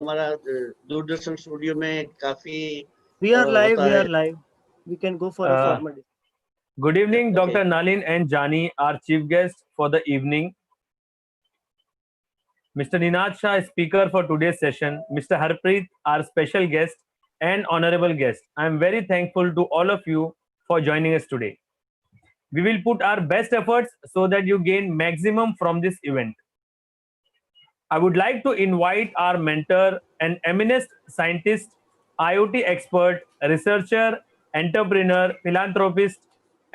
हमारा दूरदर्शन स्टूडियो में काफी We are live. होता We है. are live. We can go for a formal. Good evening, Okay. Dr. Nalin and Jani, our chief guests for the evening. Mr. Ninad Shah, speaker for today's session. Mr. Harpreet, our special guest and honorable guest. I am very thankful to all of you for joining us today. We will put our best efforts so that you gain maximum from this event. I would like to invite our mentor, an eminent scientist, IoT expert, researcher, entrepreneur, philanthropist,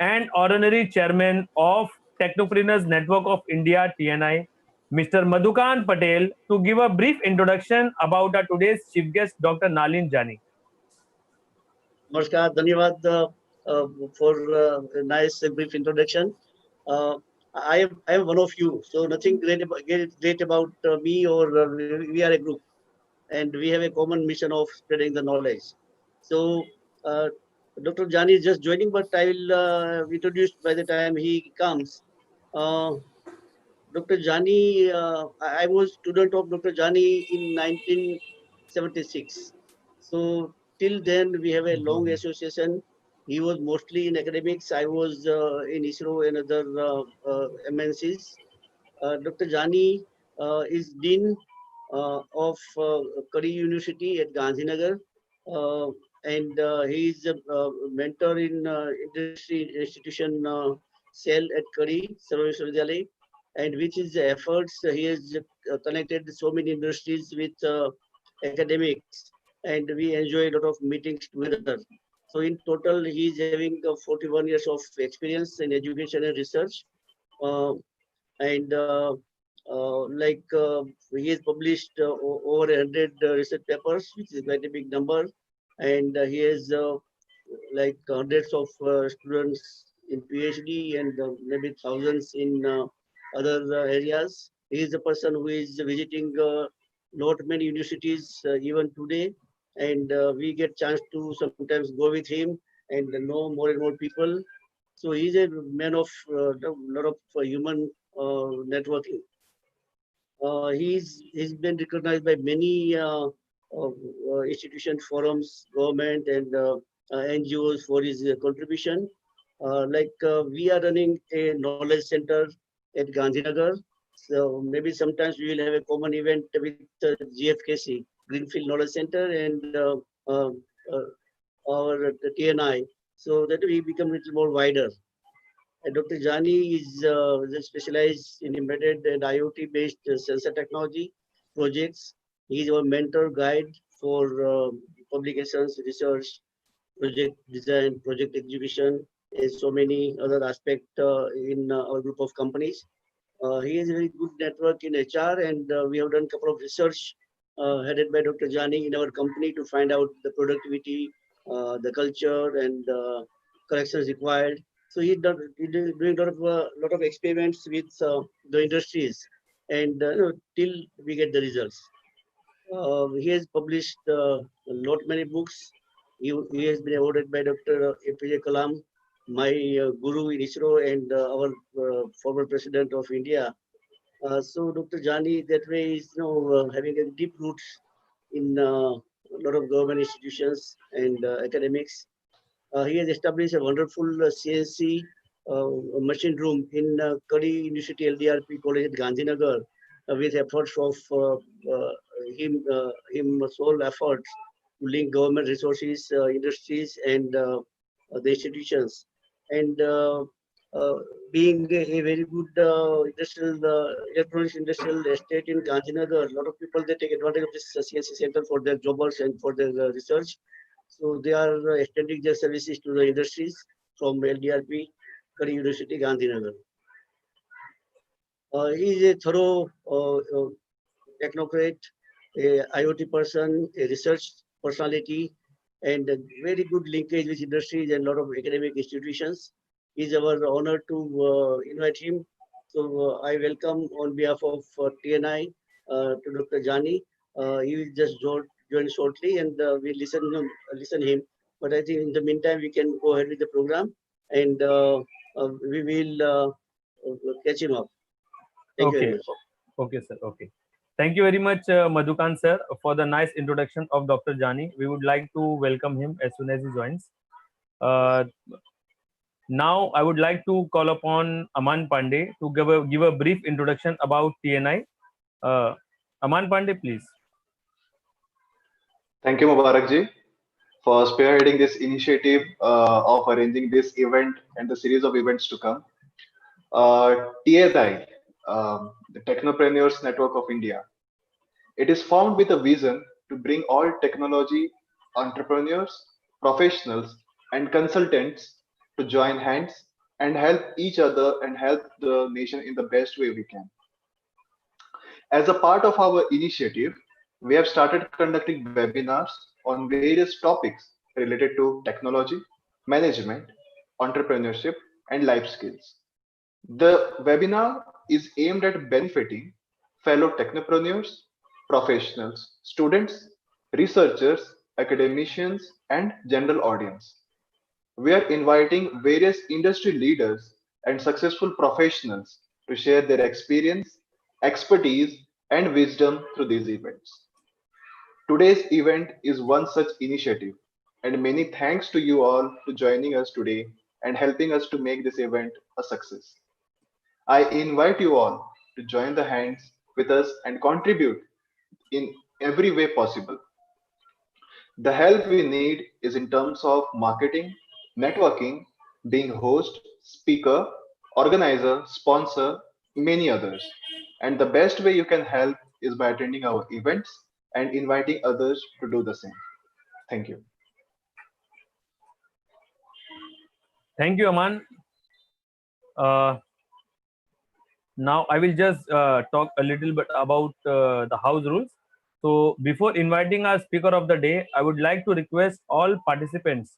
and honorary chairman of Technopreneurs Network of India (TNI), Mr. Madhukan Patel, to give a brief introduction about our today's chief guest, Dr. Nalin Jani. Namaskar, धन्यवाद for a nice brief introduction. I am one of you, so nothing great about me or we are a group, and we have a common mission of spreading the knowledge. So Dr. Jani is just joining, but I will introduce by the time he comes. Uh, Dr. Jani, I was student of Dr. Jani in 1976. So till then we have a long association. He was mostly in academics. I was in ISRO and other MNCs. Dr. Jani is Dean of Kari University at Gandhinagar. Uh, and he is a mentor in industry institution cell at Kari Sarva Vishwavidyalaya, and which is the efforts he has connected so many industries with academics, and we enjoy a lot of meetings together. So in total, he is having 41 years of experience in education and research. Uh, and like he has published over 100 research papers, which is quite a big number, and he has like hundreds of students in PhD and maybe thousands in other areas. He is a person who is visiting not many universities even today, and we get chance to sometimes go with him and know more and more people. So he's a man of a lot of human networking. He's been recognized by many institutions, forums, government, and NGOs for his contribution. We are running a knowledge center at Gandhinagar. So maybe sometimes we will have a common event with GFKC, Greenfield Knowledge Center, and our TNI, so that we become a little more wider. Dr. Jani is specialized in embedded and IoT-based sensor technology projects. He is our mentor guide for publications, research, project design, project execution, and so many other aspects in our group of companies. He has a very good network in HR, and we have done a couple of research headed by Dr. Jani in our company to find out the productivity, the culture, and corrections required. So he's doing lot of experiments with the industries, and till we get the results. He has published not many books. He has been awarded by Dr. APJ Kalam, my guru in ISRO and our former president of India. So Dr. Jani that way is having a deep roots in a lot of government institutions and academics. He has established a wonderful CNC machine room in Kari University LDRP College at Gandhinagar with efforts of him sole efforts to link government resources, industries, and the institutions. And being a very good industrial electronics industrial estate in Gandhinagar, a lot of people they take advantage of this CNC center for their jobbers and for their research. So they are extending their services to the industries from LDRP, Kari University, Gandhinagar. He is a thorough technocrat, a IoT person, a research personality, and a very good linkage with industries and a lot of academic institutions. It's our honor to invite him. So I welcome on behalf of TNI to Dr. Jani. He will just join shortly, and we listen him. But I think in the meantime we can go ahead with the program, and we will catch him up. Thank you very much. Okay, sir. Okay. Thank you very much, Madhukant sir, for the nice introduction of Dr. Jani. We would like to welcome him as soon as he joins. Now, I would like to call upon Aman Pandey to give a brief introduction about TNI. Aman Pandey, please. Thank you, Mubarak ji, for spearheading this initiative of arranging this event and the series of events to come. TNI, the Technopreneurs Network of India, it is formed with a vision to bring all technology entrepreneurs, professionals, and consultants to join hands and help each other and help the nation in the best way we can. As a part of our initiative, we have started conducting webinars on various topics related to technology, management, entrepreneurship, and life skills. The webinar is aimed at benefiting fellow technopreneurs, professionals, students, researchers, academicians, and general audience. We are inviting various industry leaders and successful professionals to share their experience, expertise, and wisdom through these events. Today's event is one such initiative, and many thanks to you all to joining us today and helping us to make this event a success. I invite you all to join the hands with us and contribute in every way possible. The help we need is in terms of marketing, networking, being host, speaker, organizer, sponsor, many others. And the best way you can help is by attending our events and inviting others to do the same. Thank you. Thank you, Aman. Now, I will just talk a little bit about the house rules. So, before inviting our speaker of the day, I would like to request all participants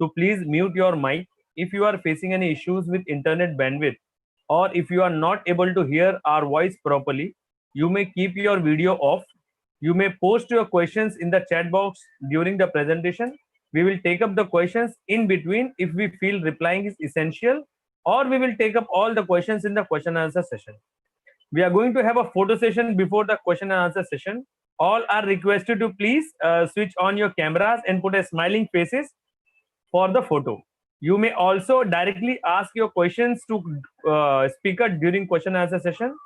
to please mute your mic if you are facing any issues with internet bandwidth, or if you are not able to hear our voice properly. You may keep your video off. You may post your questions in the chat box during the presentation. We will take up the questions in between if we feel replying is essential, or we will take up all the questions in the question and answer session. We are going to have a photo session before the question and answer session. All are requested to please switch on your cameras and put a smiling faces for the photo. You may also directly ask your questions to speaker during question and answer session.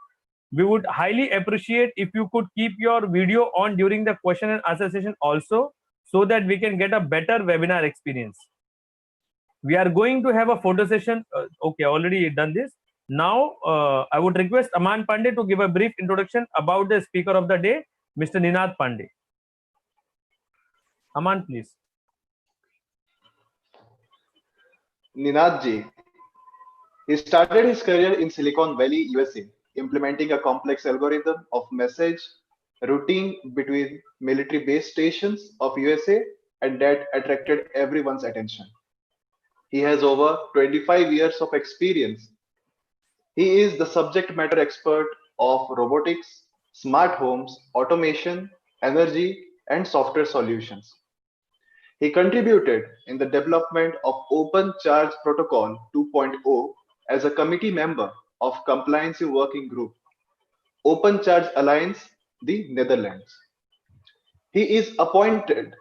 We would highly appreciate if you could keep your video on during the question and answer session also, so that we can get a better webinar experience. We are going to have a photo session. Okay, already done this. Now, I would request Aman Pandey to give a brief introduction about the speaker of the day, Mr. Ninad Pandey. Aman, please. Ninad ji, he started his career in Silicon Valley, USA, implementing a complex algorithm of message routing between military base stations of USA, and that attracted everyone's attention. He has over 25 years of experience. He is the subject matter expert of robotics, smart homes, automation, energy, and software solutions. He contributed in the development of Open Charge Protocol 2.0 as a committee member of Compliance Working Group, Open Charge Alliance, the Netherlands. He is appointed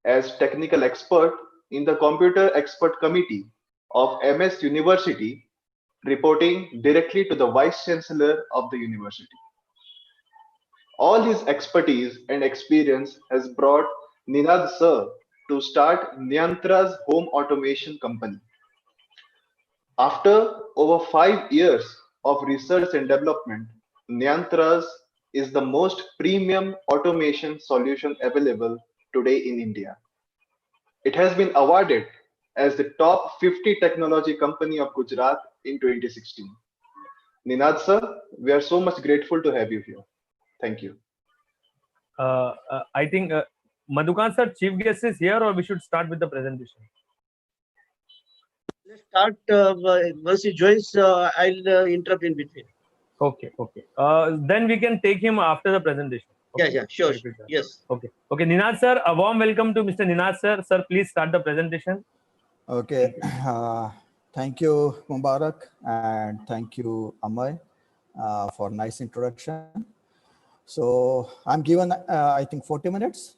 as technical expert in the Computer Expert Committee of MS University, reporting directly to the Vice Chancellor of the university. All his expertise and experience has brought Ninad sir to start Nyantra's home automation company. After over 5 years of research and development, Nyantra's is the most premium automation solution available today in India. It has been awarded as the top 50 technology company of Gujarat in 2016. Ninad sir, we are so much grateful to have you here. Thank you. I think Madhukant sir, chief guest is here, or we should start with the presentation? Let's start. Once he joins, I'll interrupt in between. Okay. Then we can take him after the presentation. Okay? Yeah, sure. Yes. Okay. Ninad sir, a warm welcome to Mr. Ninad sir. Sir, please start the presentation. Okay. Thank you, Mubarak, and thank you, Amay, for nice introduction. So I'm given, I think 40 minutes.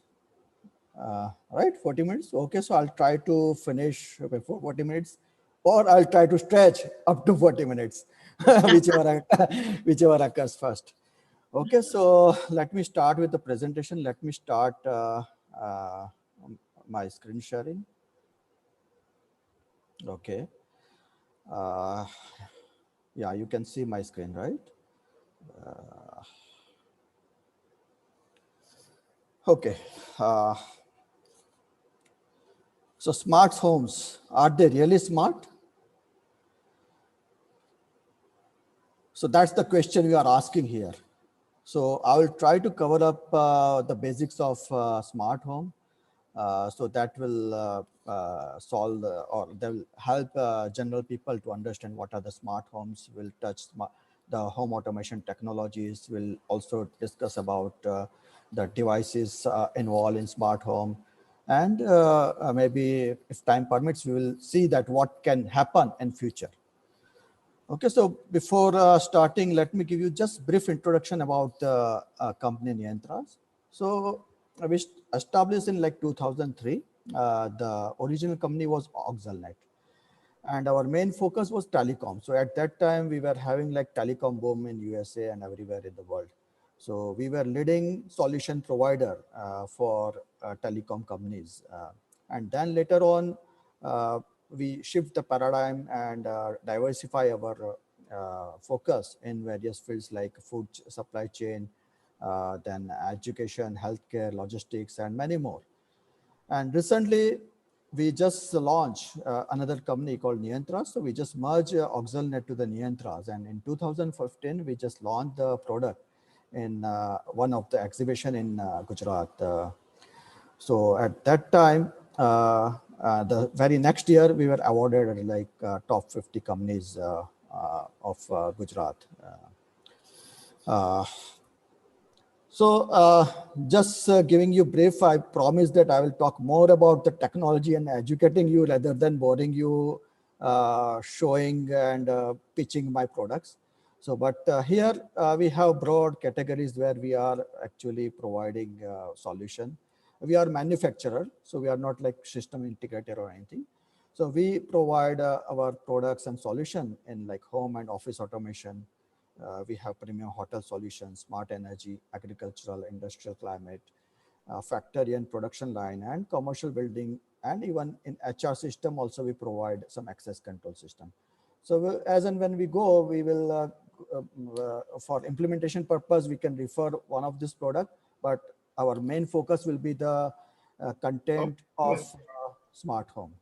Right, 40 minutes. Okay, so I'll try to finish before 40 minutes, or I'll try to stretch up to 40 minutes, whichever occurs first. Okay, so let me start with the presentation. Let me start uh, my screen sharing. Okay. Yeah, you can see my screen, right? Okay. So smart homes, are they really smart? So that's the question we are asking here. So I will try to cover up the basics of smart home. So that will solve or they will help general people to understand what are the smart homes, will touch the home automation technologies, will also discuss about the devices involved in smart home. And maybe if time permits, we will see that what can happen in future. Okay, so before starting, let me give you just brief introduction about the company Niyantras. So we established in like 2003. The original company was Oxalnet, and our main focus was telecom. So at that time, we were having like telecom boom in USA and everywhere in the world. So we were leading solution provider for telecom companies. And then later on, we shift the paradigm and diversify our focus in various fields like food supply chain, then education, healthcare, logistics, and many more. And recently, we just launched another company called Niyantras. So we just merged Oxalnet to the Niyantras. And in 2015, we just launched the product in one of the exhibition in Gujarat. So at that time, the very next year, we were awarded like top 50 companies of Gujarat. So just giving you brief, I promise that I will talk more about the technology and educating you rather than boring you, showing and pitching my products. So, but here we have broad categories where we are actually providing solution. We are manufacturer, so we are not like system integrator or anything. So we provide our products and solution in like home and office automation. We have premium hotel solutions, smart energy, agricultural, industrial climate, factory and production line, and commercial building, and even in HR system also we provide some access control system. So as and when we go, we will, for implementation purpose, we can refer one of this product, but our main focus will be the content of smart home.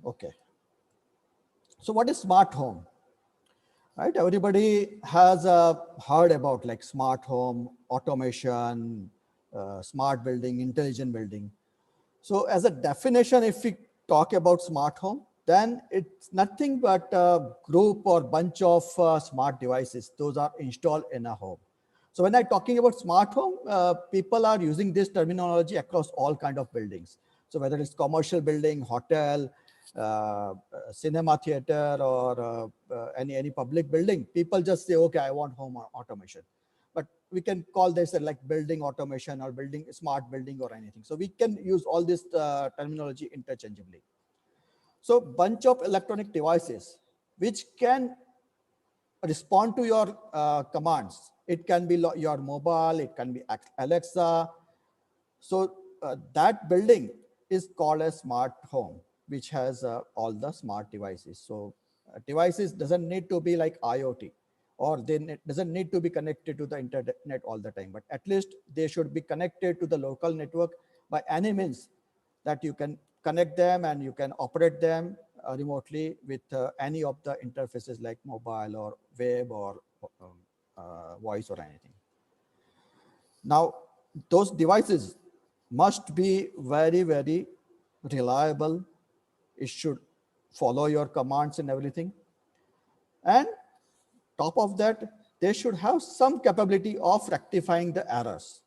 Okay. So what is smart home? Right, everybody has heard about like smart home, automation, smart building, intelligent building. So as a definition, if we talk about smart home, then it's nothing but a group or bunch of smart devices. Those are installed in a home. So when I'm talking about smart home, people are using this terminology across all kind of buildings. So whether it's commercial building, hotel, cinema theater, or any public building, people just say, okay, I want home automation. But we can call this like building automation or building smart building or anything. So we can use all this terminology interchangeably. So bunch of electronic devices which can respond to your commands. It can be your mobile, it can be Alexa. So that building is called a smart home, which has all the smart devices. So devices doesn't need to be like IoT, or then it doesn't need to be connected to the internet all the time, but at least they should be connected to the local network by any means that you can connect them and you can operate them remotely with any of the interfaces like mobile or web or voice or anything. Now, those devices must be very, very reliable. It should follow your commands and everything. And top of that, they should have some capability of rectifying the errors,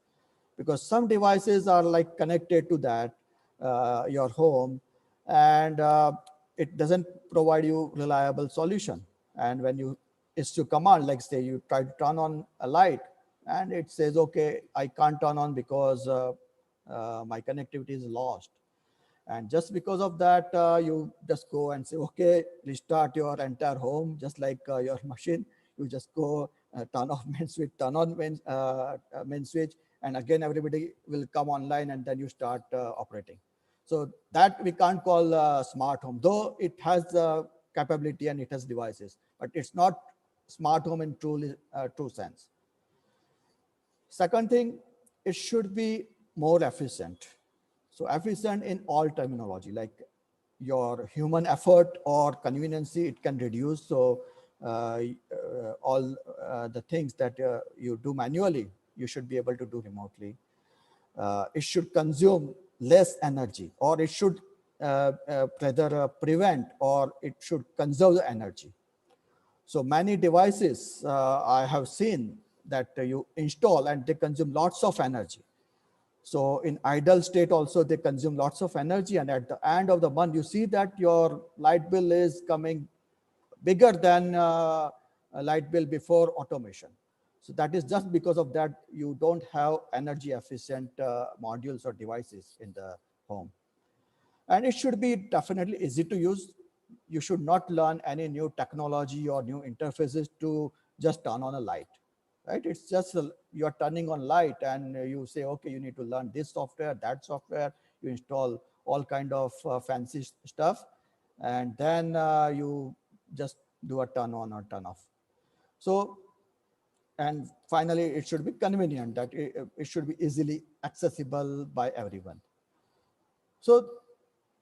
because some devices are like connected to that your home, and it doesn't provide you reliable solution. And when you issue command, like say you try to turn on a light, and it says, okay, I can't turn on because my connectivity is lost. And just because of that, you just go and say, okay, restart your entire home, just like your machine. You just go turn off main switch, turn on main switch, and again everybody will come online, and then you start operating. So that we can't call smart home, though it has the capability and it has devices, but it's not smart home in true sense. Second thing, it should be more efficient. So efficient in all terminology, like your human effort or conveniency, it can reduce. So all the things that you do manually, you should be able to do remotely. It should consume less energy, or it should rather prevent, or it should conserve the energy. So many devices I have seen that you install and they consume lots of energy. So in idle state also they consume lots of energy, and at the end of the month you see that your light bill is coming bigger than a light bill before automation. So that is just because of that you don't have energy efficient modules or devices in the home. And it should be definitely easy to use. You should not learn any new technology or new interfaces to just turn on a light, right? It's just you're turning on light, and you say, okay, you need to learn this software, that software. You install all kind of fancy stuff, and then you just do a turn on or turn off. So, and finally, it should be convenient, that it should be easily accessible by everyone. So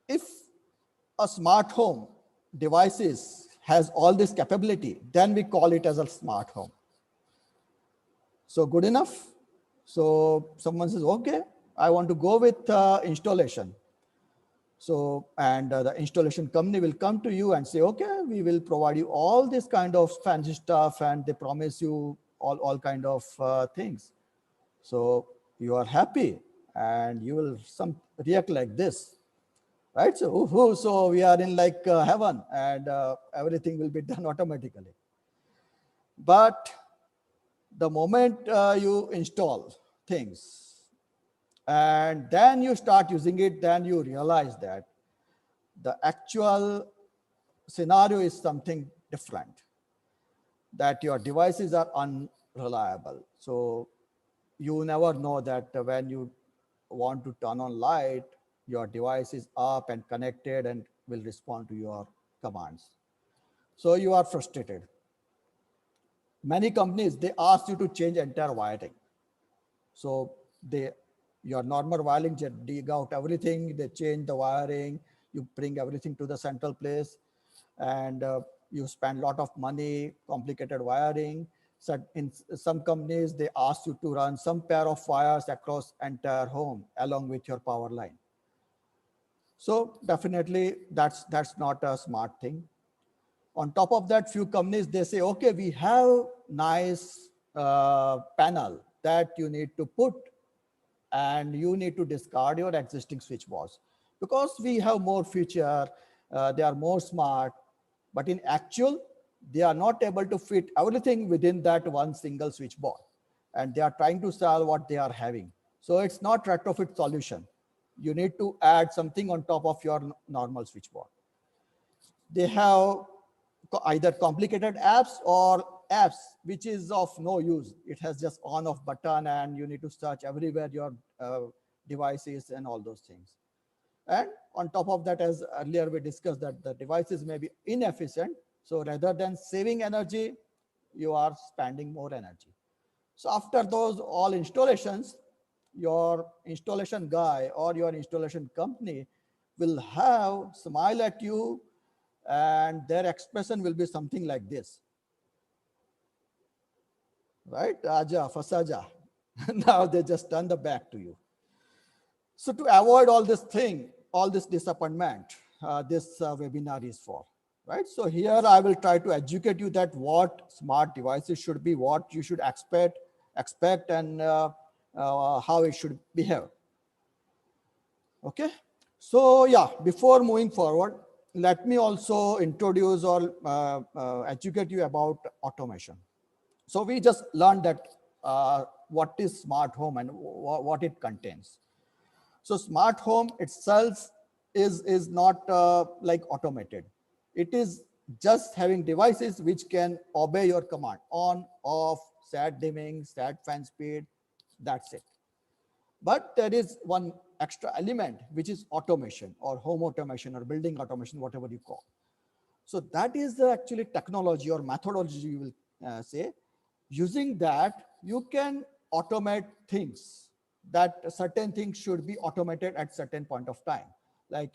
if a smart home devices has all this capability, then we call it as a smart home. So good enough. So someone says, okay, I want to go with installation. So, and the installation company will come to you and say, okay, we will provide you all this kind of fancy stuff, and they promise you all kind of things. So you are happy, and you will react like this, right? So, so we are in like heaven, and everything will be done automatically. But the moment you install things and then you start using it, then you realize that the actual scenario is something different, that your devices are unreliable. So you never know that when you want to turn on light, your device is up and connected and will respond to your commands. So you are frustrated. Many companies, they ask you to change entire wiring. So your normal wiring, they dig out everything, they change the wiring, you bring everything to the central place, and you spend a lot of money, complicated wiring. So in some companies, they ask you to run some pair of wires across entire home along with your power line. So definitely that's not a smart thing. On top of that, few companies, they say, okay, we have nice panel that you need to put, and you need to discard your existing switch boards because we have more feature, they are more smart, but in actual, they are not able to fit everything within that one single switch board, and they are trying to sell what they are having. So it's not retrofit solution. You need to add something on top of your normal switch board. They have either complicated apps or apps which is of no use. It has just on off button, and you need to search everywhere your devices and all those things. And on top of that, as earlier we discussed, that the devices may be inefficient. So rather than saving energy, you are spending more energy. So after those all installations, your installation guy or your installation company will have smile at you, and their expression will be something like this, right? Aja, fasaja. Now they just turn the back to you. So to avoid all this thing, all this disappointment, this webinar is for, right? So here I will try to educate you that what smart devices should be, what you should expect, and how it should behave. Okay. So yeah, before moving forward, let me also introduce or educate you about automation. So we just learned that what is smart home and what it contains. So smart home itself is not like automated. It is just having devices which can obey your command: on, off, set dimming, set fan speed. That's it. But there is one extra element, which is automation or home automation or building automation, whatever you call. So that is the actually technology or methodology you will say. Using that, you can automate things, that certain things should be automated at certain point of time. Like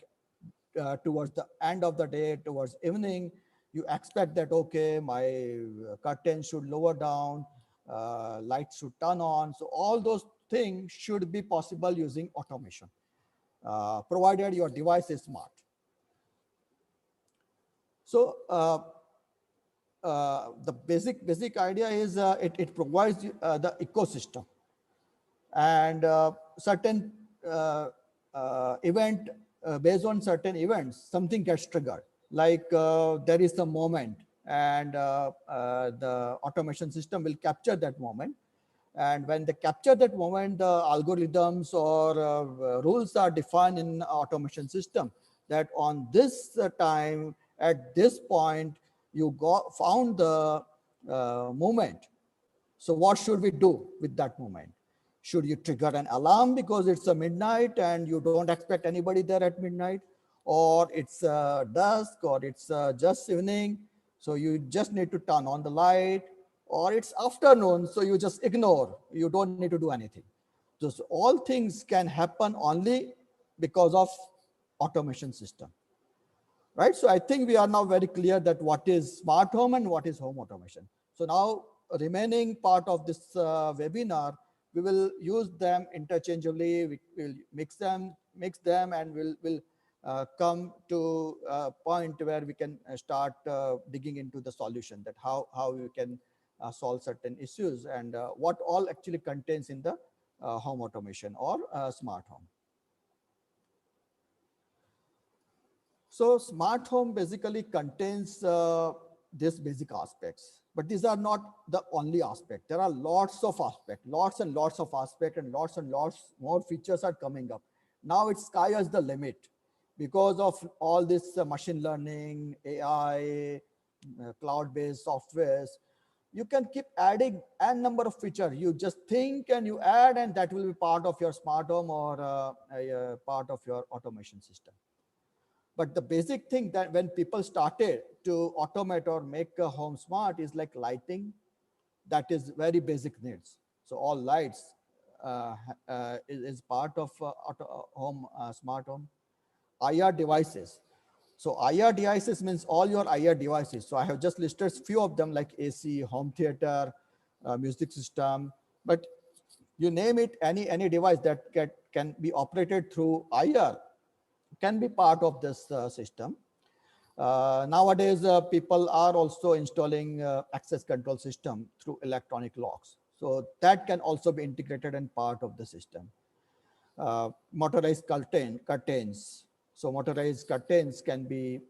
towards the end of the day, towards evening, you expect that, okay, my curtain should lower down, lights should turn on. So all those things should be possible using automation, provided your device is smart. So the basic idea is it provides the ecosystem, and certain event based on certain events, something gets triggered. Like there is a moment, and the automation system will capture that moment. And when they capture that moment, the algorithms or rules are defined in automation system, that on this time, at this point, you found the moment. So what should we do with that moment? Should you trigger an alarm because it's a midnight and you don't expect anybody there at midnight? Or it's dusk, or it's just evening, so you just need to turn on the light? Or it's afternoon, so you just ignore, you don't need to do anything. Just all things can happen only because of automation system, right? So I think we are now very clear that what is smart home and what is home automation. So now remaining part of this webinar, we will use them interchangeably. We will mix them, and we'll come to a point where we can start digging into the solution, that how we can solve certain issues, and what all actually contains in the home automation or smart home. So smart home basically contains these basic aspects, but these are not the only aspect. There are lots of aspects, lots and lots of aspects, and lots more features are coming up. Now it's sky is the limit because of all this machine learning, AI, cloud-based softwares. You can keep adding n number of features. You just think and you add, and that will be part of your smart home or a part of your automation system. But the basic thing that when people started to automate or make a home smart is like lighting. That is very basic needs. So all lights is part of home smart home. IR devices. So IR devices means all your IR devices. So I have just listed a few of them, like AC, home theater, music system. But you name it, any device that can be operated through IR can be part of this system. Nowadays, people are also installing access control system through electronic locks. So that can also be integrated and part of the system. Motorized curtains. So motorized curtains can be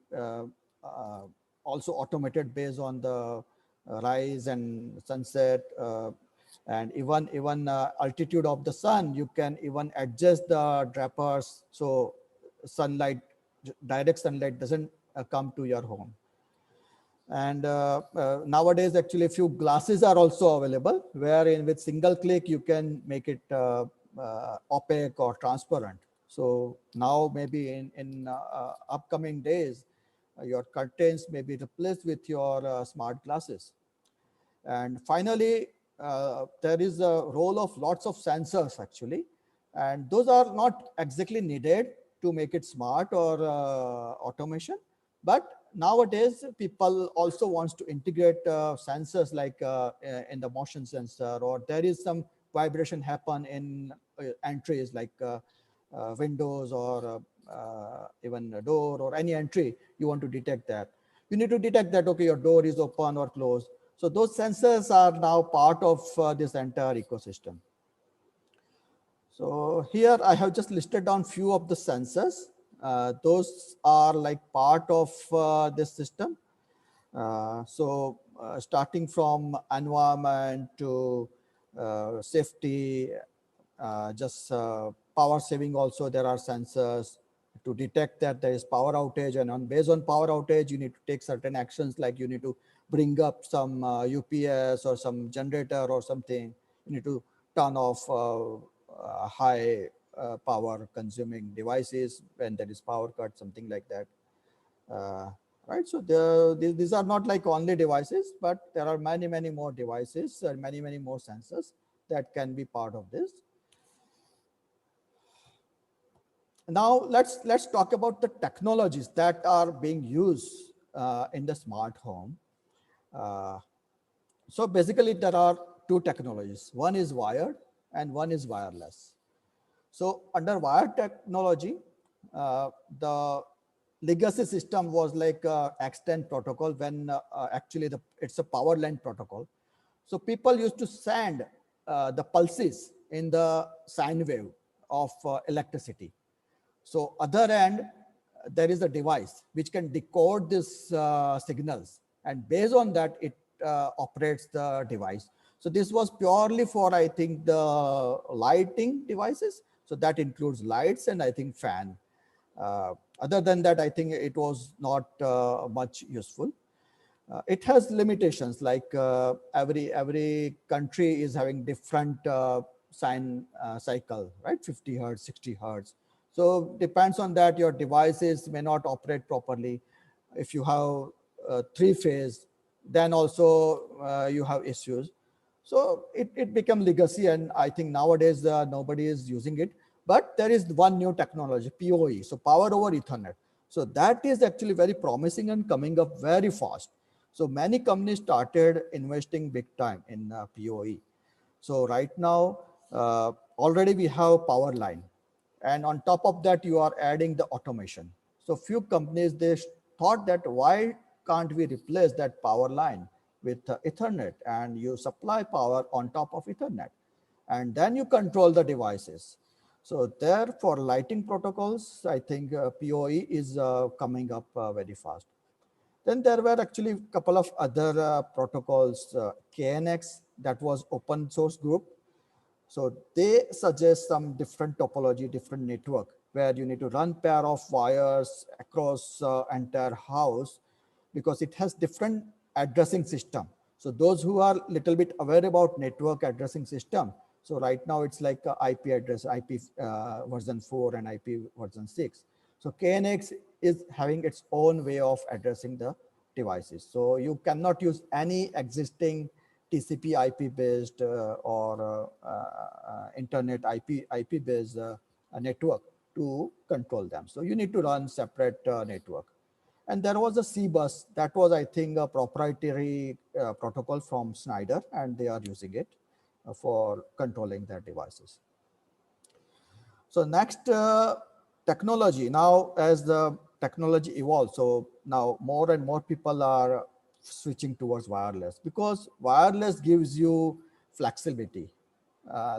also automated based on the rise and sunset, and even altitude of the sun. You can even adjust the drapers so sunlight, direct sunlight doesn't come to your home. And nowadays, actually, a few glasses are also available, wherein with single click you can make it opaque or transparent. So now maybe in upcoming days, your curtains may be replaced with your smart glasses. And finally, there is a role of lots of sensors actually, and those are not exactly needed to make it smart or automation. But nowadays, people also wants to integrate sensors like in the motion sensor, or there is some vibration happen in entries like windows or even a door or any entry. You want to detect that. You need to detect that, okay, your door is open or closed. So those sensors are now part of this entire ecosystem. So here I have just listed down few of the sensors, those are like part of this system. Starting from environment to safety, just power saving also, there are sensors to detect that there is power outage, and based on power outage you need to take certain actions, like you need to bring up some UPS or some generator or something. You need to turn off high power consuming devices when there is power cut, something like that. Right, so these are not like only devices, but there are many more devices and many more sensors that can be part of this. Now let's talk about the technologies that are being used in the smart home. So basically there are two technologies. One is wired and one is wireless. So under wired technology, the legacy system was like X10 protocol, when actually it's a power line protocol. So people used to send the pulses in the sine wave of electricity. So other end, there is a device which can decode these signals, and based on that, it operates the device. So this was purely for, I think, the lighting devices. So that includes lights and I think fan. Other than that, I think it was not much useful. It has limitations, like every country is having different sine cycle, right? 50 hertz, 60 hertz. So depends on that, your devices may not operate properly. If you have three phase, then also you have issues. So it became legacy, and I think nowadays nobody is using it. But there is one new technology, PoE, so power over Ethernet. So that is actually very promising and coming up very fast. So many companies started investing big time in PoE. So right now, already we have power line, and on top of that, you are adding the automation. So few companies, they thought that why can't we replace that power line with Ethernet, and you supply power on top of Ethernet, and then you control the devices. So there, for lighting protocols, I think PoE is coming up very fast. Then there were actually a couple of other protocols, KNX, that was open source group. So they suggest some different topology, different network, where you need to run pair of wires across entire house, because it has different addressing system. So those who are little bit aware about network addressing system, so right now it's like IP address, IP version 4 and IP version 6. So KNX is having its own way of addressing the devices. So you cannot use any existing TCP IP based or internet IP based network to control them. So you need to run separate network. And there was a CBus that was, I think, a proprietary protocol from Schneider, and they are using it for controlling their devices. So next technology, now as the technology evolves, so now more and more people are switching towards wireless, because wireless gives you flexibility.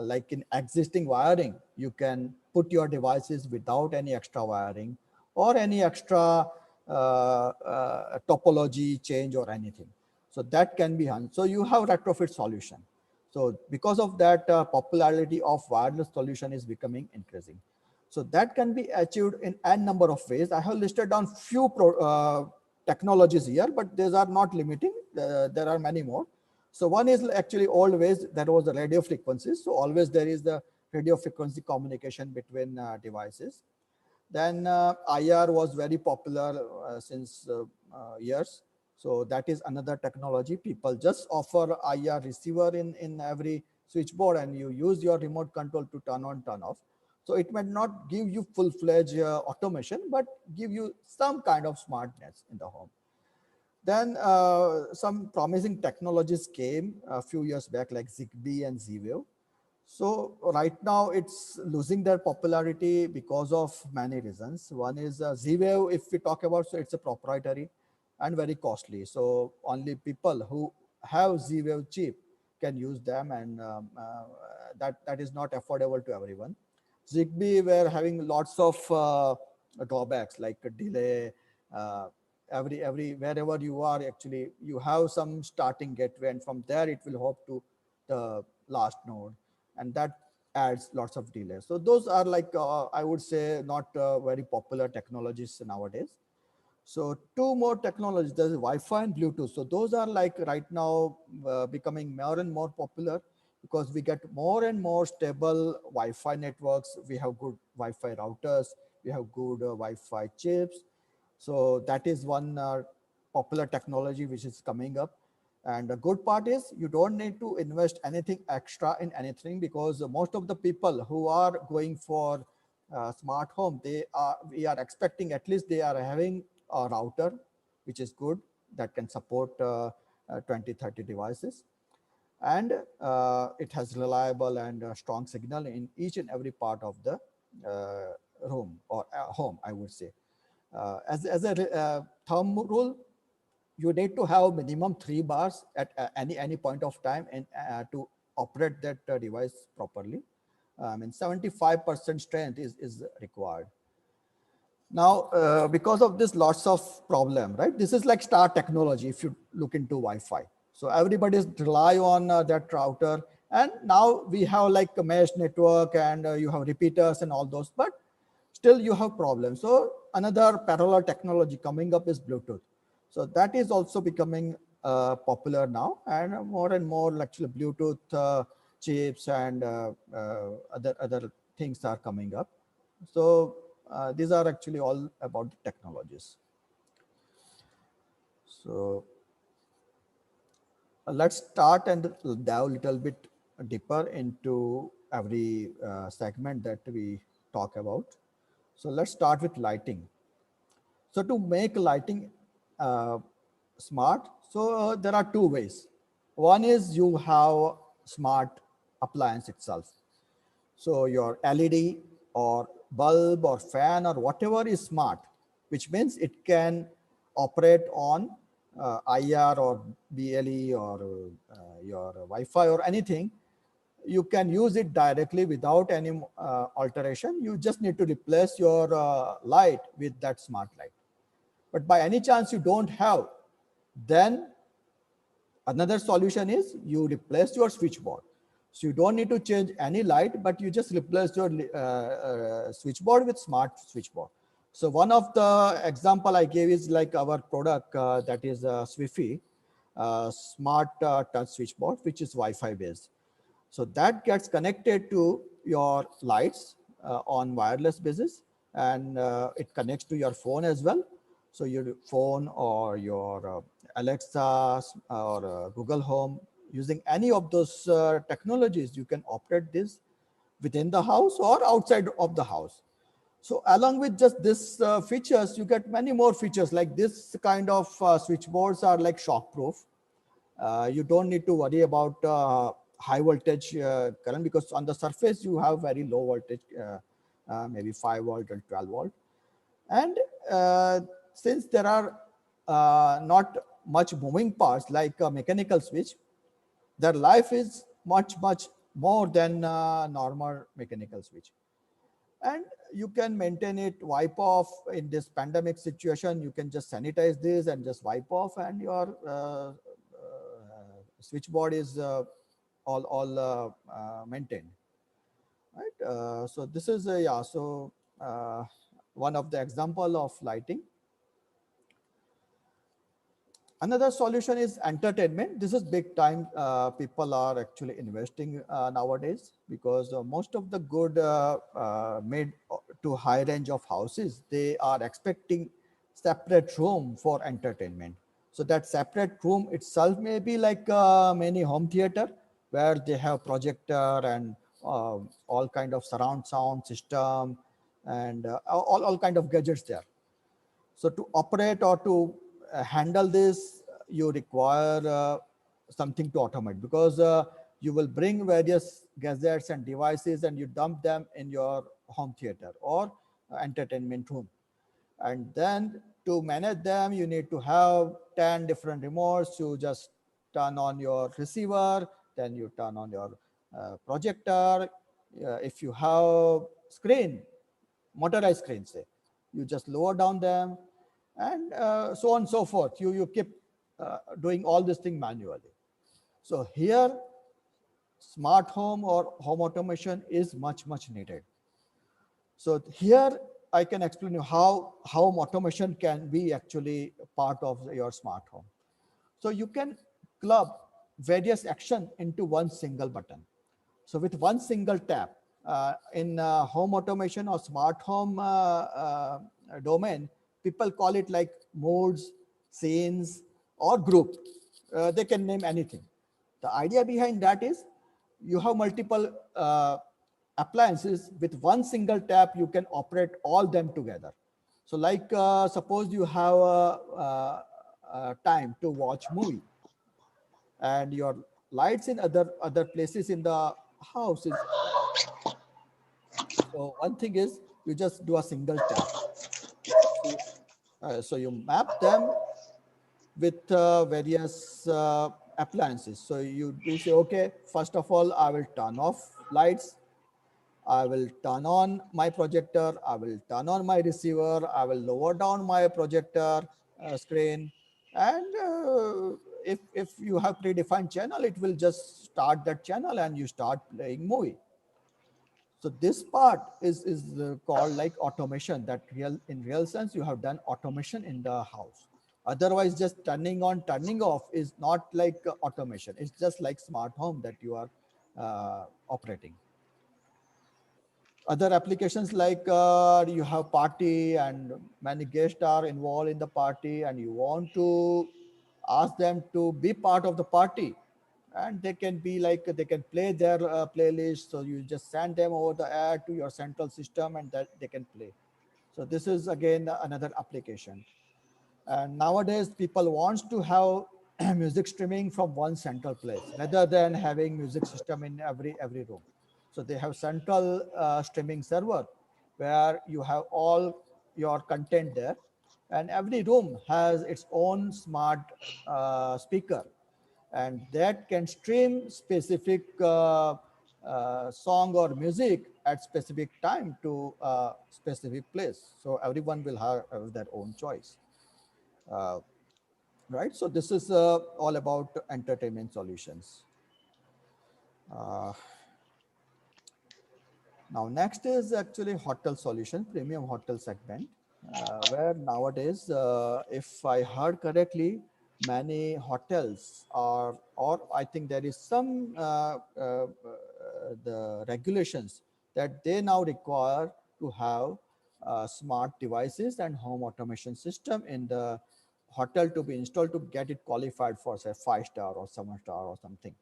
Like in existing wiring, you can put your devices without any extra wiring or any extra topology change or anything. So that can be done. So you have retrofit solution. So because of that, popularity of wireless solution is becoming increasing. So that can be achieved in n number of ways. I have listed down few technologies here, but these are not limiting. There are many more. So one is actually always there was the radio frequencies. So always there is the radio frequency communication between devices. Then IR was very popular since years. So that is another technology. People just offer IR receiver in every switchboard, and you use your remote control to turn on, turn off. So it might not give you full-fledged automation, but give you some kind of smartness in the home. Then some promising technologies came a few years back, like Zigbee and Z-Wave. So right now it's losing their popularity because of many reasons. One is Z-Wave, if we talk about, so it's a proprietary and very costly. So only people who have Z-Wave chip can use them, and that is not affordable to everyone. Zigbee, we're having lots of drawbacks like a delay. Every wherever you are, actually you have some starting gateway, and from there it will hop to the last node, and that adds lots of delay. So those are like I would say not very popular technologies nowadays. So two more technologies, there's Wi-Fi and Bluetooth. So those are like right now becoming more and more popular because we get more and more stable Wi-Fi networks. We have good Wi-Fi routers, we have good Wi-Fi chips. So that is one popular technology which is coming up. And the good part is you don't need to invest anything extra in anything, because most of the people who are going for smart home, we are expecting at least they are having a router, which is good, that can support 20-30 devices. And it has reliable and strong signal in each and every part of the room or home, I would say. As a thumb rule, you need to have minimum 3 bars at any point of time and to operate that device properly. I mean, 75% strength is required. Now, because of this, lots of problem, right? This is like star technology if you look into Wi-Fi. So everybody's rely on that router. And now we have like a mesh network and you have repeaters and all those, but still you have problems. So another parallel technology coming up is Bluetooth. So that is also becoming popular now, and more actually Bluetooth chips and other things are coming up. So these are actually all about the technologies. So let's start and dive a little bit deeper into every segment that we talk about. So let's start with lighting. So to make lighting smart, so there are two ways. One is you have smart appliance itself. So your LED or bulb or fan or whatever is smart, which means it can operate on IR or BLE or your Wi-Fi or anything. You can use it directly without any alteration. You just need to replace your light with that smart light. But by any chance you don't have, then another solution is you replace your switchboard. So you don't need to change any light, but you just replace your switchboard with smart switchboard. So one of the example I gave is like our product that is Swiffy smart touch switchboard, which is Wi-Fi based. So that gets connected to your lights on wireless basis, and it connects to your phone as well. So your phone or your Alexa or Google Home, using any of those technologies, you can operate this within the house or outside of the house. So along with just this features, you get many more features like this kind of switchboards are like shock proof. You don't need to worry about high voltage current, because on the surface you have very low voltage, maybe 5 volt and 12 volt. And since there are not much moving parts like a mechanical switch, their life is much more than normal mechanical switch. And you can maintain it, wipe off in this pandemic situation. You can just sanitize this and just wipe off, and your switchboard is all maintained, right? So this is one of the example of lighting. Another solution is entertainment. This is big time. People are actually investing nowadays, because most of the good mid to high range of houses, they are expecting separate room for entertainment. So that separate room itself may be like a mini home theater, where they have projector and all kind of surround sound system and all kind of gadgets there. So to operate or to handle this, you require something to automate, because you will bring various gadgets and devices and you dump them in your home theater or entertainment room. And then to manage them, you need to have 10 different remotes. You just turn on your receiver, then you turn on your projector. If you have screen, motorized screen, say, you just lower down them, and so on and so forth. You keep doing all this thing manually. So here, smart home or home automation is much needed. So here I can explain you how home automation can be actually part of your smart home. So you can club various action into one single button. So with one single tap, in home automation or smart home domain, people call it like modes, scenes, or group. They can name anything. The idea behind that is you have multiple appliances. With one single tap, you can operate all them together. So like suppose you have time to watch movie, and your lights in other places in the house is. So one thing is you just do a single tap. So you map them with various appliances. So you do say, okay, first of all, I will turn off lights. I will turn on my projector. I will turn on my receiver. I will lower down my projector screen. And if you have predefined channel, it will just start that channel and you start playing movie. So this part is called like automation, that in real sense, you have done automation in the house. Otherwise, just turning on, turning off is not like automation. It's just like smart home that you are operating. Other applications like you have party and many guests are involved in the party and you want to ask them to be part of the party, and they can be like, they can play their playlist. So you just send them over the air to your central system and that they can play. So this is again another application. And nowadays people wants to have music streaming from one central place rather than having music system in every room. So they have central streaming server where you have all your content there, and every room has its own smart speaker, and that can stream specific song or music at specific time to a specific place. So everyone will have their own choice. Right. So this is all about entertainment solutions. Now, next is actually hotel solution, premium hotel segment, where nowadays, if I heard correctly, many hotels are, or I think there is some the regulations that they now require to have smart devices and home automation system in the hotel to be installed to get it qualified for say 5-star or 7-star or something.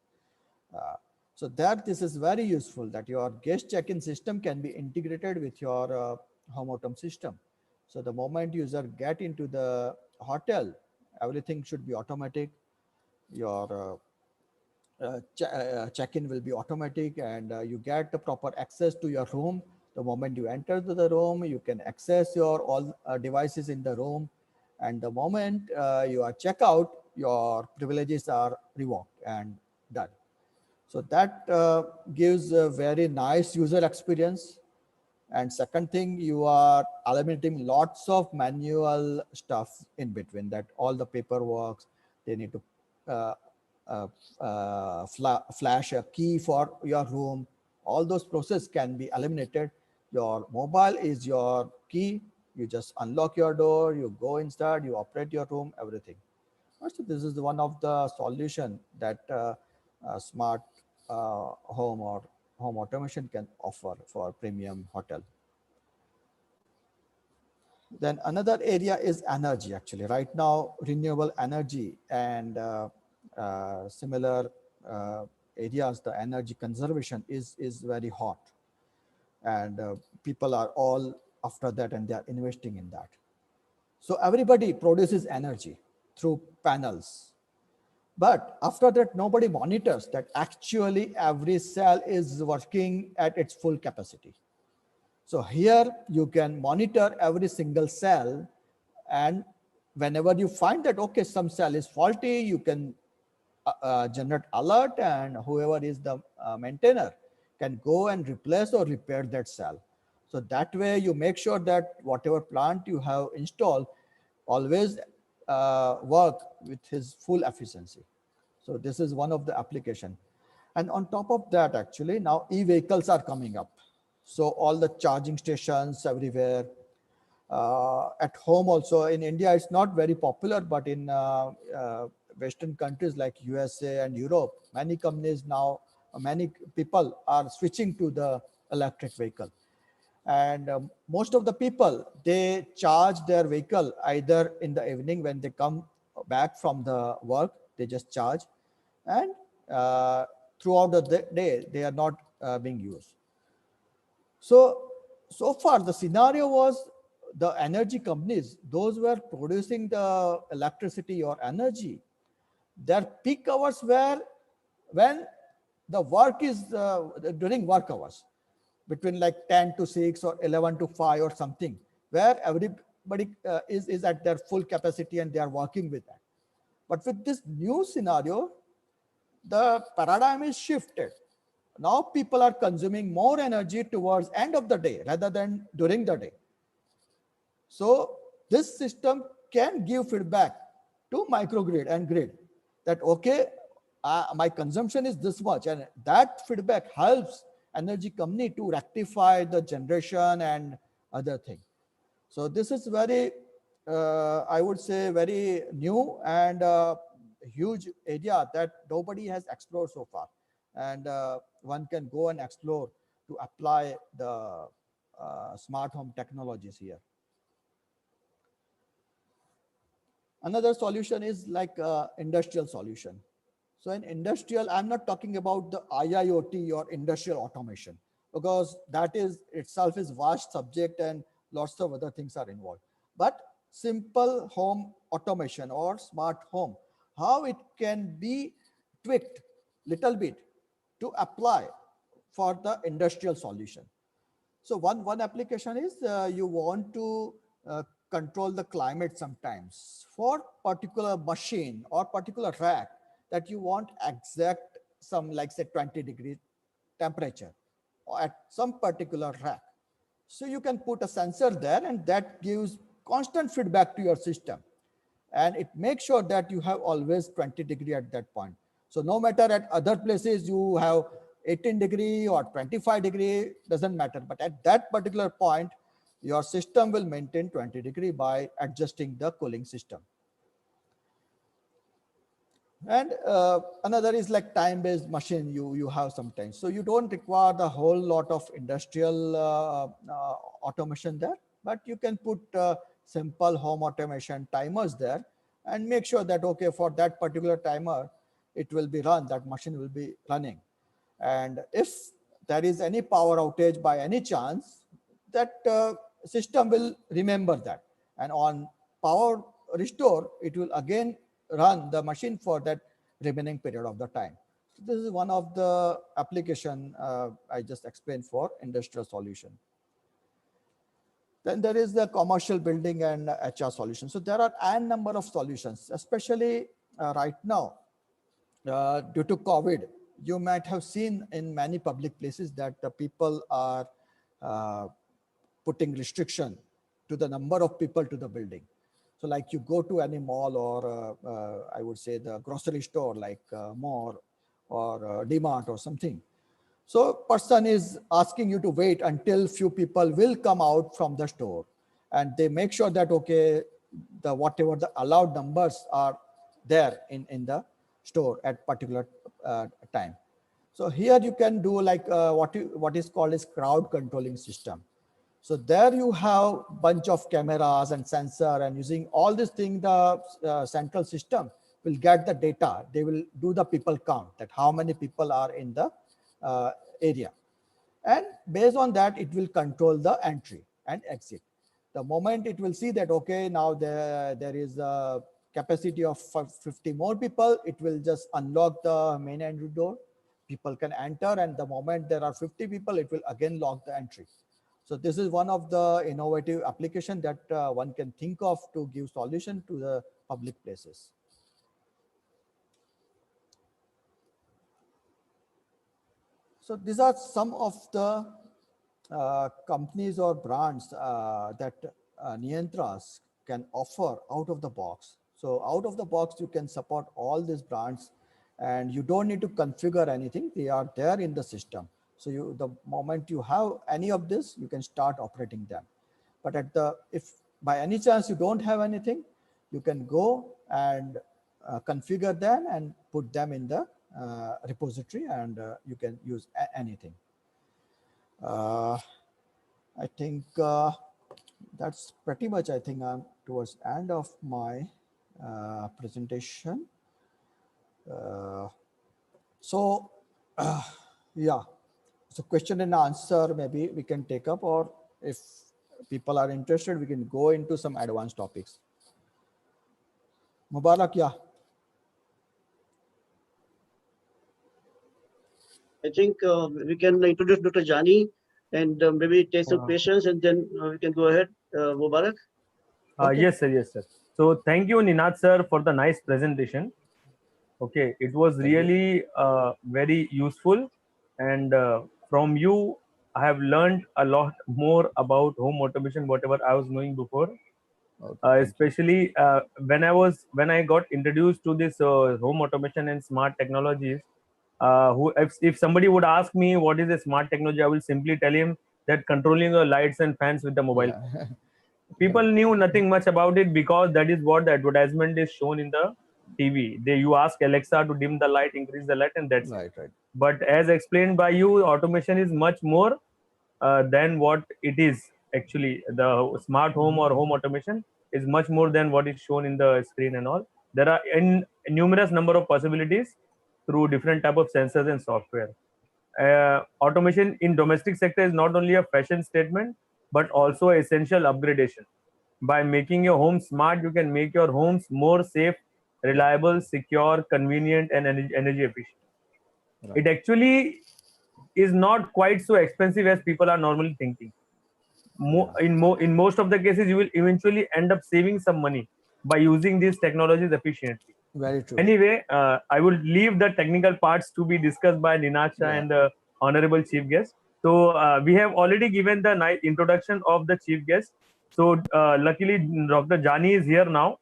So that this is very useful, that your guest check-in system can be integrated with your home autom system. So the moment user get into the hotel, everything should be automatic. Your check-in will be automatic, and you get the proper access to your room. The moment you enter to the room, you can access your all devices in the room, and the moment you are check out, your privileges are revoked and done. So that gives a very nice user experience. And second thing, you are eliminating lots of manual stuff in between, that all the paperwork, they need to flash a key for your room. All those processes can be eliminated. Your mobile is your key. You just unlock your door, you go inside, you operate your room, everything. So this is one of the solution that smart home or home automation can offer for premium hotel. Then another area is energy. Actually, right now, renewable energy and similar areas, the energy conservation is very hot, and people are all after that, and they are investing in that. So everybody produces energy through panels, but after that, nobody monitors that actually every cell is working at its full capacity. So here you can monitor every single cell, and whenever you find that, okay, some cell is faulty, you can generate alert, and whoever is the maintainer can go and replace or repair that cell. So that way you make sure that whatever plant you have installed always work with his full efficiency. So this is one of the application. And on top of that, actually, now e-vehicles are coming up. So all the charging stations everywhere. At home also, in India, it's not very popular, but in Western countries like USA and Europe, many companies now, many people are switching to the electric vehicle. And most of the people, they charge their vehicle either in the evening when they come back from the work, they just charge, and throughout the day they are not being used. So far the scenario was the energy companies, those who were producing the electricity or energy, their peak hours were when the work is during work hours, between like 10 to 6 or 11 to 5 or something, where everybody is at their full capacity and they are working with that. But with this new scenario, the paradigm is shifted. Now people are consuming more energy towards end of the day rather than during the day. So this system can give feedback to microgrid and grid that, okay, my consumption is this much, and that feedback helps energy company to rectify the generation and other thing. So this is very, I would say, very new and huge area that nobody has explored so far. And one can go and explore to apply the smart home technologies here. Another solution is like industrial solution. So in industrial, I'm not talking about the IIoT or industrial automation, because that is itself is vast subject and lots of other things are involved. But simple home automation or smart home, how it can be tweaked little bit to apply for the industrial solution. So one application is you want to control the climate sometimes for particular machine or particular rack that you want exact some like say 20-degree temperature or at some particular rack. So you can put a sensor there and that gives constant feedback to your system. And it makes sure that you have always 20-degree at that point. So no matter at other places you have 18-degree or 25-degree, doesn't matter. But at that particular point, your system will maintain 20-degree by adjusting the cooling system. And another is like time-based machine you have sometimes. So you don't require the whole lot of industrial automation there, but you can put simple home automation timers there and make sure that, okay, for that particular timer, it will be run, that machine will be running. And if there is any power outage by any chance, that system will remember that. And on power restore, it will again run the machine for that remaining period of the time. So this is one of the application I just explained for industrial solution. Then there is the commercial building and HR solution. So there are n number of solutions, especially right now due to COVID. You might have seen in many public places that the people are putting restriction to the number of people to the building. So like you go to any mall or I would say the grocery store like More or DMart or something. So person is asking you to wait until few people will come out from the store, and they make sure that, okay, the whatever the allowed numbers are there in the store at particular time. So here you can do like what is called as crowd controlling system. So there you have bunch of cameras and sensor, and using all this thing, the central system will get the data. They will do the people count, that how many people are in the area. And based on that, it will control the entry and exit. The moment it will see that, okay, now there is a capacity of 50 more people, it will just unlock the main entry door. People can enter, and the moment there are 50 people, it will again lock the entry. So this is one of the innovative application that one can think of to give solution to the public places. So these are some of the companies or brands that Niyantras can offer out of the box. So out of the box, you can support all these brands and you don't need to configure anything. They are there in the system. So the moment you have any of this, you can start operating them. But if by any chance you don't have anything, you can go and configure them and put them in the repository, and you can use anything. I think that's pretty much, I think I'm towards end of my presentation. Yeah, so question and answer maybe we can take up, or if people are interested, we can go into some advanced topics. Mubarak, yeah. I think we can introduce Dr. Jani and maybe take some questions, and then we can go ahead. Mubarak. Okay. Yes, sir. Yes, sir. So thank you, Ninath sir, for the nice presentation. Okay, it was really very useful, and from you, I have learned a lot more about home automation, whatever I was knowing before. Especially when I got introduced to this home automation and smart technologies. If somebody would ask me what is a smart technology, I will simply tell him that controlling your lights and fans with the mobile. Yeah. People knew nothing much about it because that is what the advertisement is shown in the TV. You ask Alexa to dim the light, increase the light, and that's it. Right. But as explained by you, automation is much more than what it is actually. The smart home or home automation is much more than what is shown in the screen and all. There are numerous number of possibilities through different type of sensors and software. Automation in domestic sector is not only a fashion statement but also essential upgradation. By making your home smart, you can make your homes more safe, reliable, secure, convenient, and energy efficient. Right. It actually is not quite so expensive as people are normally thinking. In most of the cases, you will eventually end up saving some money by using these technologies efficiently. Very true. Anyway, I will leave the technical parts to be discussed by Ninath and the honorable chief guest. So we have already given the nice introduction of the chief guest. So luckily, Dr. Jani is here now.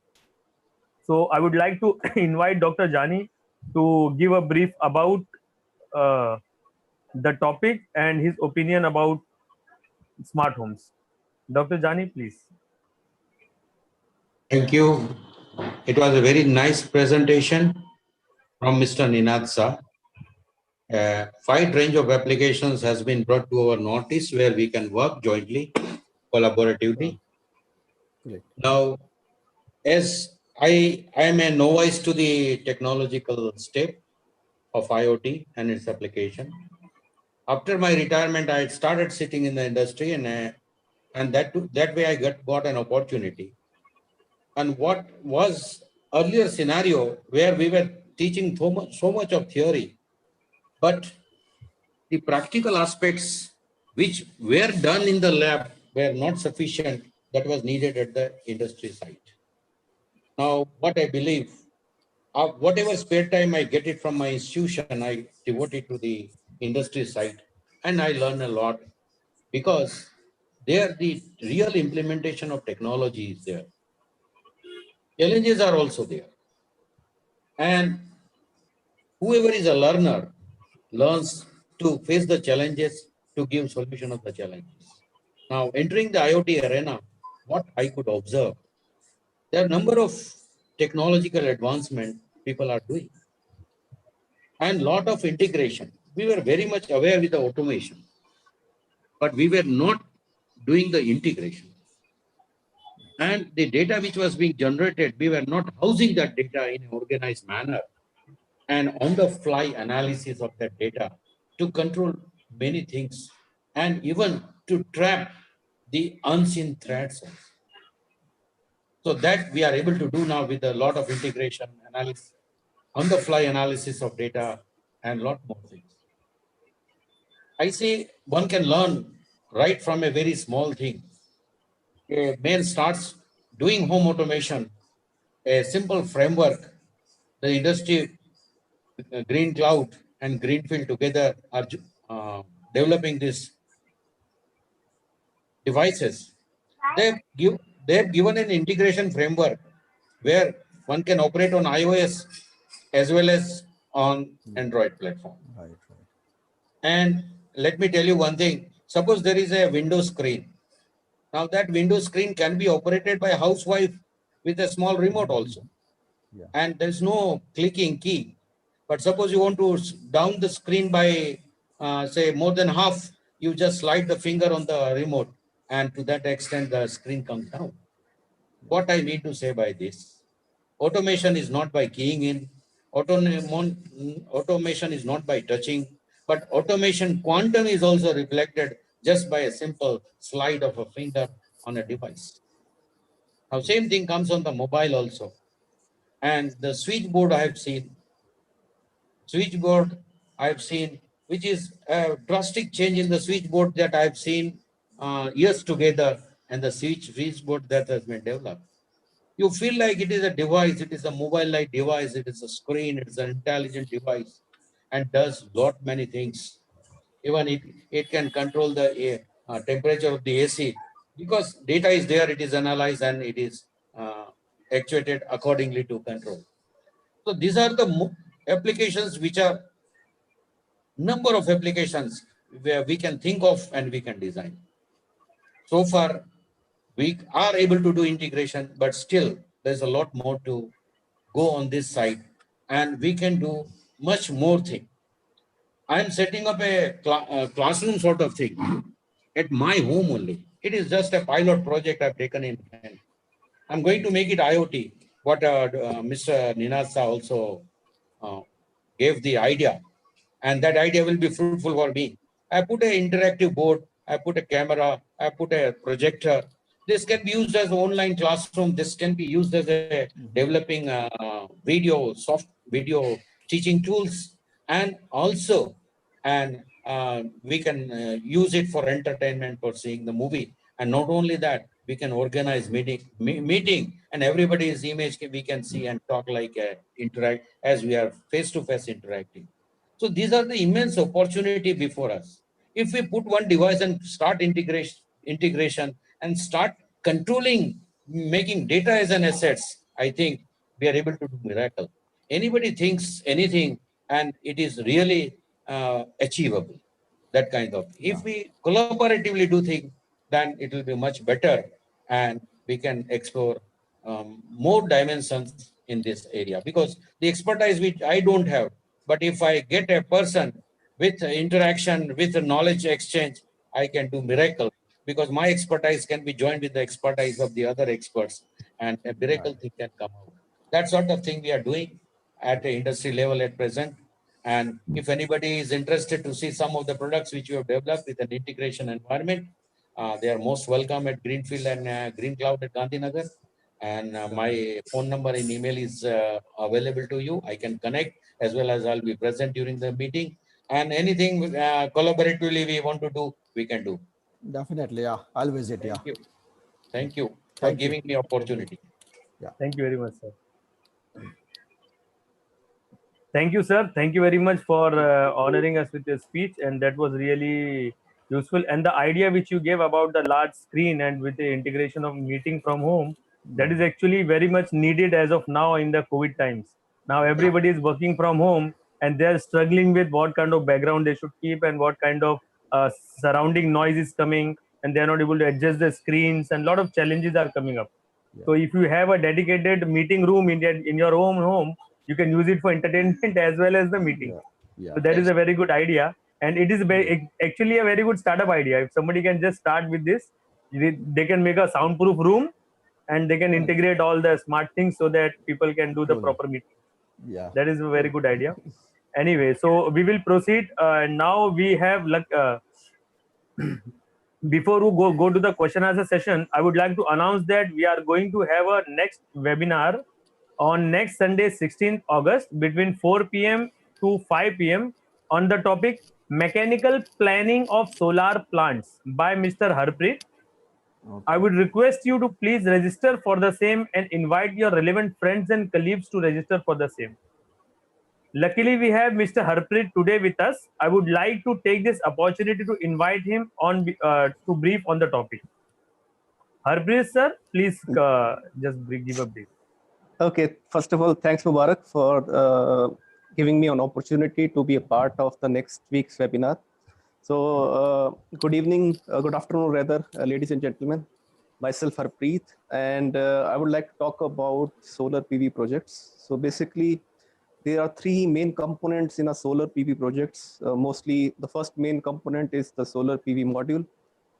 So I would like to invite Dr. Jani to give a brief about the topic and his opinion about smart homes. Dr. Jani, please. Thank you. It was a very nice presentation from Mr. Ninath sir. Wide range of applications has been brought to our notice where we can work jointly, collaboratively. Great. Now, as I am a novice to the technological step of IoT and its application. After my retirement, I started sitting in the industry, and that way I got an opportunity. And what was earlier scenario where we were teaching so much of theory, but the practical aspects which were done in the lab were not sufficient that was needed at the industry site. Now, what I believe, whatever spare time I get it from my institution, I devote it to the industry side, and I learn a lot because there the real implementation of technology is there. Challenges are also there. And whoever is a learner learns to face the challenges to give solution of the challenges. Now, entering the IoT arena, what I could observe, there are a number of technological advancement people are doing and lot of integration. We were very much aware with the automation, but we were not doing the integration. And the data which was being generated, we were not housing that data in an organized manner and on-the-fly analysis of that data to control many things and even to trap the unseen threats. So that we are able to do now with a lot of integration, analysis, on-the-fly analysis of data, and a lot more things. I say one can learn right from a very small thing. A man starts doing home automation, a simple framework. The industry, Green Cloud and Greenfield together are developing this devices, they've given an integration framework where one can operate on iOS as well as on Android platform. Right. And let me tell you one thing. Suppose there is a window screen. Now that window screen can be operated by a housewife with a small remote also. Yeah. And there's no clicking key. But suppose you want to down the screen by say more than half, you just slide the finger on the remote, and to that extent the screen comes down. What I mean to say by this, automation is not by keying in, automation is not by touching, but automation quantum is also reflected just by a simple slide of a finger on a device. Now, same thing comes on the mobile also. And the switchboard I've seen, which is a drastic change in the switchboard that I've seen years together, and the switchboard that has been developed. You feel like it is a device, it is a mobile-like device, it is a screen, it is an intelligent device, and does lot many things. Even it can control the temperature of the AC, because data is there, it is analyzed and it is actuated accordingly to control. So these are the applications which are number of applications where we can think of and we can design. So far, we are able to do integration, but still there's a lot more to go on this side, and we can do much more thing. I'm setting up a classroom sort of thing at my home only. It is just a pilot project I've taken in hand. I'm going to make it IoT, what Mr. Ninasa also gave the idea, and that idea will be fruitful for me. I put an interactive board, I put a camera, I put a projector. This can be used as an online classroom. This can be used as a developing soft video teaching tools, and also, and we can use it for entertainment, for seeing the movie. And not only that, we can organize meeting, and everybody's image we can see and talk like interact as we are face-to-face interacting. So these are the immense opportunity before us. If we put one device and start integration and start controlling, making data as an assets, I think we are able to do miracle. Anybody thinks anything, and it is really achievable. That kind of. If we collaboratively do things, then it will be much better, and we can explore more dimensions in this area, because the expertise which I don't have, but if I get a person with interaction, with knowledge exchange, I can do miracle, because my expertise can be joined with the expertise of the other experts, and a miracle thing can come out. That sort of thing we are doing at the industry level at present. And if anybody is interested to see some of the products which we have developed with an integration environment, they are most welcome at Greenfield and Green Cloud at Gandhinagar. And my phone number and email is available to you. I can connect, as well as I'll be present during the meeting. And anything collaboratively we want to do, we can do. Definitely, yeah. I'll visit, yeah. Thank you. Thank you for Thank you. giving me opportunity. Thank you very much, sir. Thank you, sir. Thank you very much for honoring us with your speech, and that was really useful. And the idea which you gave about the large screen and with the integration of meeting from home, that is actually very much needed as of now in the COVID times. Now everybody is working from home, and they are struggling with what kind of background they should keep and what kind of surrounding noise is coming, and they are not able to adjust the screens, and a lot of challenges are coming up. So if you have a dedicated meeting room in your own home, you can use it for entertainment as well as the meeting. So that is a very good idea, and it is actually a very good startup idea. If somebody can just start with this, they can make a soundproof room, and they can integrate all the smart things so that people can do the proper meeting. Yeah. That is a very good idea. Anyway, so we will proceed. Now we have before we go to the question answer session, I would like to announce that we are going to have a next webinar on next Sunday, 16th August, between 4 p.m. to 5 p.m. on the topic Mechanical Planning of Solar Plants by Mr. Harpreet. I would request you to please register for the same and invite your relevant friends and colleagues to register for the same. Luckily, we have Mr. Harpreet today with us. I would like to take this opportunity to invite him on to brief on the topic. Harpreet sir, please give a brief. Okay, first of all, thanks Mubarak for giving me an opportunity to be a part of the next week's webinar. So good evening, good afternoon rather, ladies and gentlemen. Myself Harpreet, and I would like to talk about solar PV projects. So basically, there are three main components in a solar PV projects. Mostly the first main component is the solar PV module,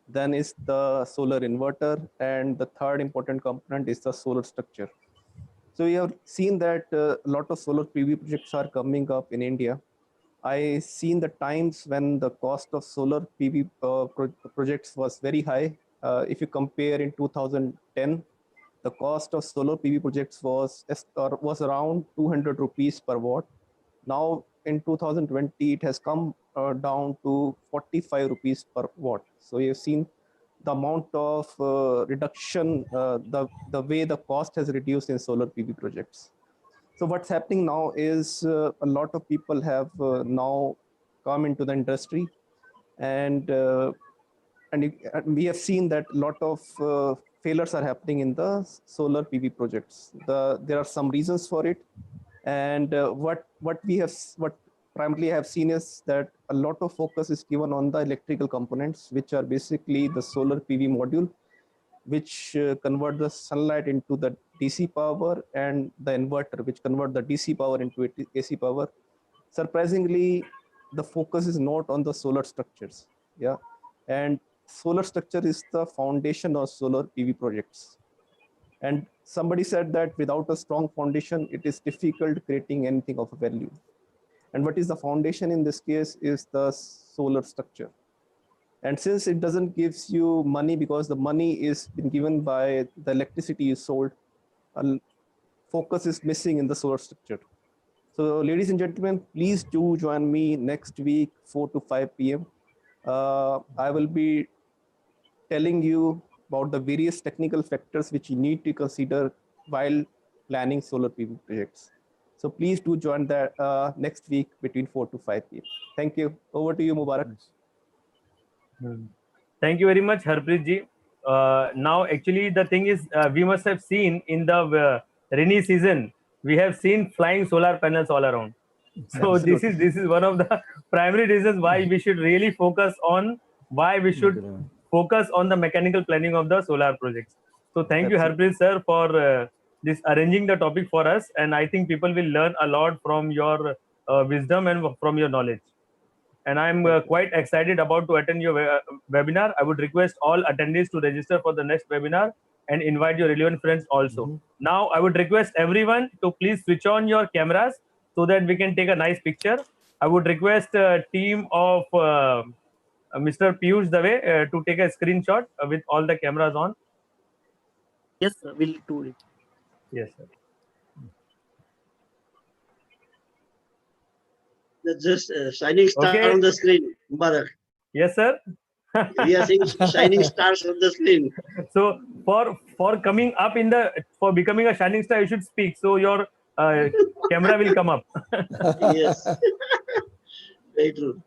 then is the solar inverter, and the third important component is the solar structure. So we have seen that a lot of solar PV projects are coming up in India. I seen the times when the cost of solar PV projects was very high. If you compare in 2010, the cost of solar PV projects was around 200 rupees per watt. Now in 2020, it has come down to 45 rupees per watt. So you've seen the amount of reduction, the way the cost has reduced in solar PV projects. So what's happening now is a lot of people have now come into the industry, and we have seen that a lot of failures are happening in the solar PV projects. There are some reasons for it, and what primarily I have seen is that a lot of focus is given on the electrical components, which are basically the solar PV module, which convert the sunlight into the DC power, and the inverter, which convert the DC power into AC power. Surprisingly, the focus is not on the solar structures. Yeah, and solar structure is the foundation of solar PV projects. And somebody said that without a strong foundation, it is difficult creating anything of value. And what is the foundation in this case is the solar structure. And since it doesn't give you money, because the money is been given by the electricity is sold, focus is missing in the solar structure. So ladies and gentlemen, please do join me next week, 4 to 5 p.m. I will be telling you about the various technical factors which you need to consider while planning solar PV projects. So please do join that next week between 4 to 5 p.m. Thank you. Over to you, Mubarak. Thank you very much, Harpreet ji. Now, actually, the thing is, we must have seen in the rainy season, we have seen flying solar panels all around. So this is one of the primary reasons why we should really focus on the mechanical planning of the solar projects. So thank you, Harpreet sir, for this arranging the topic for us, and I think people will learn a lot from your wisdom and from your knowledge. And I'm quite excited about to attend your webinar. I would request all attendees to register for the next webinar and invite your relevant friends also. Now, I would request everyone to please switch on your cameras so that we can take a nice picture. I would request a team of Mr. Piyush Dave to take a screenshot with all the cameras on. Yes, sir, we'll do it. Yes, sir. That's just shining star Okay. on the screen, Mubarak. Yes, sir. We are seeing shining stars on the screen. So for coming up for becoming a shining star, you should speak. So your camera will come up. Yes. Very true.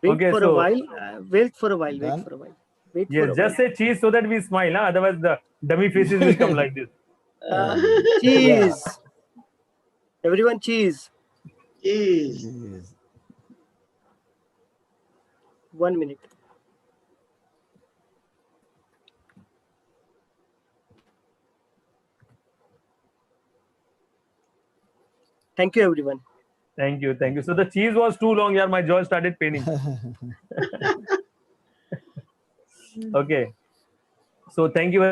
Wait Okay, for so- a while. Wait for a while. Done. Wait for a while. Wait for Yes, a just while. say cheese so that we smile. Huh? Otherwise, the dummy faces will come like this. Cheese. Everyone, cheese. Jeez. Yes. 1 minute. Thank you, everyone. Thank you, thank you. So the cheese was too long, yeah. My jaw started paining. Okay. So thank you.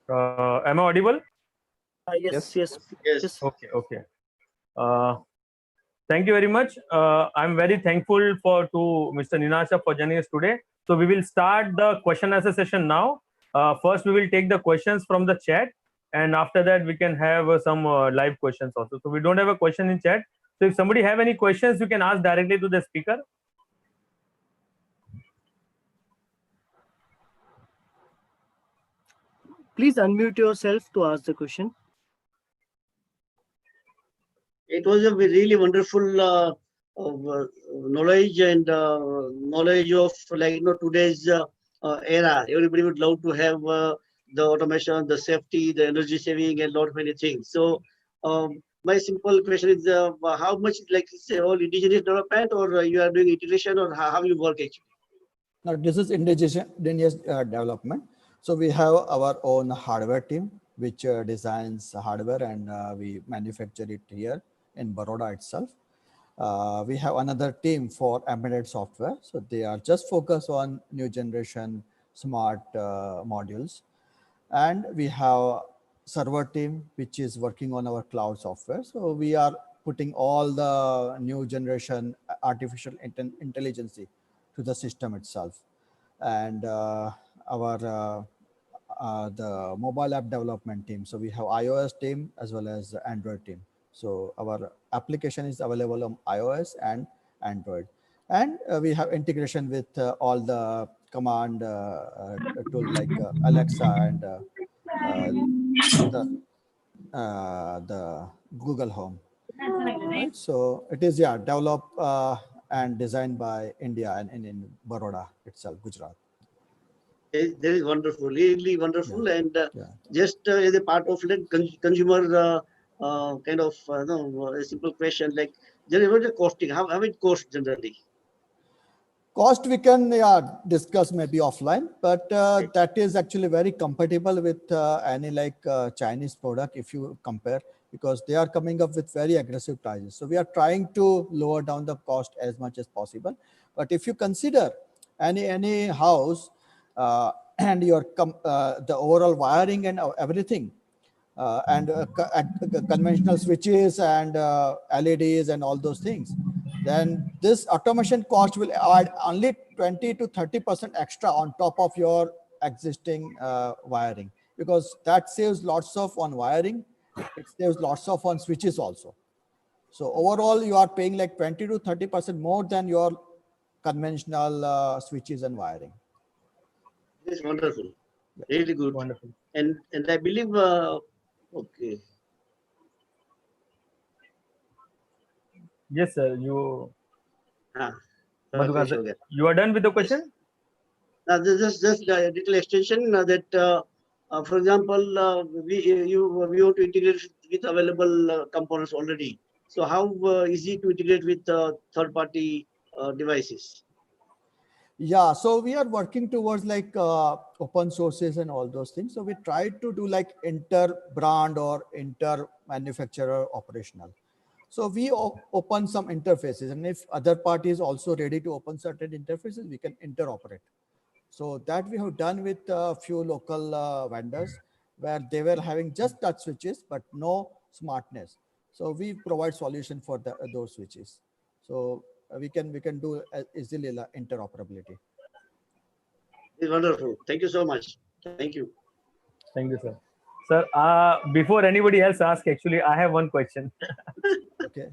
Am I audible? Yes. Yes. Yes. Okay, okay. Thank you very much. I'm very thankful to Mr. Ninasha for joining us today. So we will start the question answer session now. First, we will take the questions from the chat, and after that, we can have some live questions also. So we don't have a question in chat. So if somebody have any questions, you can ask directly to the speaker. Please unmute yourself to ask the question. it was a really wonderful knowledge and knowledge of today's era. Everybody would love to have the automation, the safety, the energy saving, and lot of many things. So my simple question is, how much say all indigenous development, or you are doing integration, or how you work actually? Now, this is indigenous development. So we have our own hardware team, which designs hardware, and we manufacture it here in Baroda itself. We have another team for embedded software. So they are just focused on new generation smart modules. And we have server team, which is working on our cloud software. So we are putting all the new generation artificial intelligence to the system itself. And the mobile app development team. So we have iOS team as well as the Android team. So our application is available on iOS and Android. And we have integration with all the command tool like Alexa and the Google Home. Right? So it is, yeah, developed and designed by India and in Baroda itself, Gujarat. That is wonderful, really wonderful. Yeah. And Yeah. just as a part of consumer kind of a simple question, like generally what is the costing? How it costs generally? Cost we can discuss maybe offline, but that is actually very compatible with any Chinese product if you compare, because they are coming up with very aggressive prices. So we are trying to lower down the cost as much as possible. But if you consider any house and your the overall wiring and everything, and conventional switches and LEDs and all those things, then this automation cost will add only 20 to 30% extra on top of your existing wiring, because that saves lots of on wiring. It saves lots of on switches also. So overall, you are paying like 20 to 30% more than your conventional switches and wiring. It's wonderful, really good. Wonderful. And I believe, okay. Yes, sir. You Finish ho gaya. you are done with the question? Now, just a little extension that, for example, we want to integrate with available components already. So how easy to integrate with third-party devices? Yeah, so we are working towards like open sources and all those things. So we try to do like inter-brand or inter-manufacturer operational. So we open some interfaces, and if other parties also ready to open certain interfaces, we can interoperate. So that we have done with a few local vendors where they were having just touch switches, but no smartness. So we provide solution for those switches. So we can do easily interoperability. It's wonderful. Thank you so much. Thank you. Thank you, sir. Sir, before anybody else asks, actually, I have one question. Okay.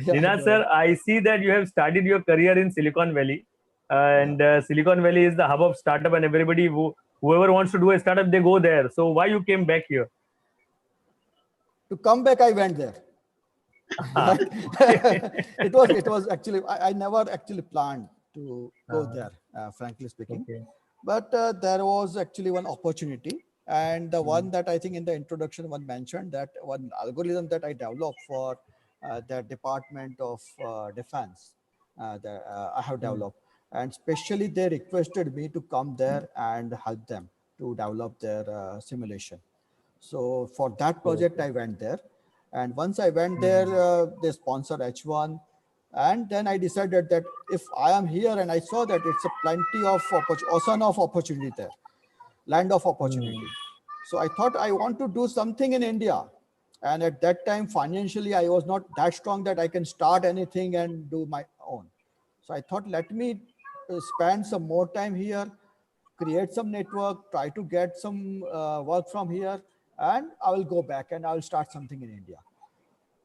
Ninad sir, I see that you have started your career in Silicon Valley, and Silicon Valley is the hub of startup, and everybody whoever wants to do a startup, they go there. So why you came back here? To come back, I went there. it was actually, I never actually planned to go there, frankly speaking. Okay. But there was actually one opportunity, and the one that I think in the introduction one mentioned, that one algorithm that I developed for the Department of Defense that I have developed, and especially they requested me to come there and help them to develop their simulation. So for that project, I went there. And once I went there, they sponsored H1. And then I decided that if I am here and I saw that it's a plenty of ocean of opportunity there, land of opportunity. So I thought I want to do something in India. And at that time, financially, I was not that strong that I can start anything and do my own. So I thought, let me spend some more time here, create some network, try to get some work from here, and I will go back and I will start something in India.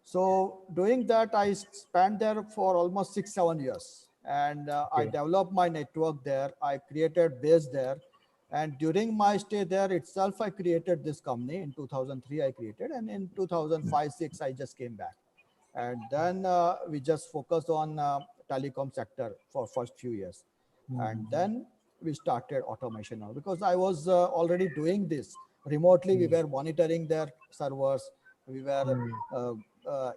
So doing that, I spent there for almost 6-7 years, and I developed my network there. I created base there, and during my stay there itself, I created this company. In 2003, I created, and in 2005-06, I just came back. And then we just focused on telecom sector for first few years. And then we started automation now, because I was already doing this remotely. We were monitoring their servers. We were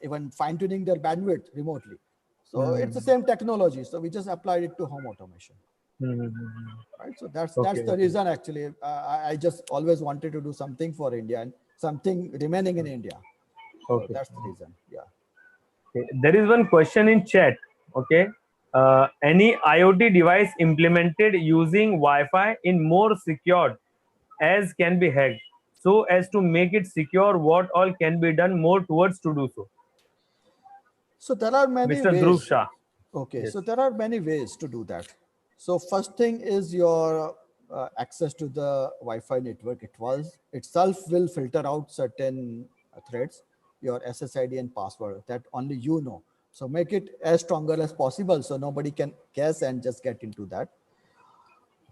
even fine tuning their bandwidth remotely. So it's the same technology. So we just applied it to home automation. Right. So that's the reason actually. I just always wanted to do something for India and something remaining in India. So Okay. that's the reason. Yeah. Okay. There is one question in chat. Okay. Any IoT device implemented using Wi-Fi in more secured as can be hacked, so as to make it secure, what all can be done more towards to do so? So there are many Mr. Dhruv ways. Shah. Okay, Yes. so there are many ways to do that. So first thing is your access to the Wi-Fi network. Itself will filter out certain threads, your SSID and password that only you know. So make it as stronger as possible so nobody can guess and just get into that.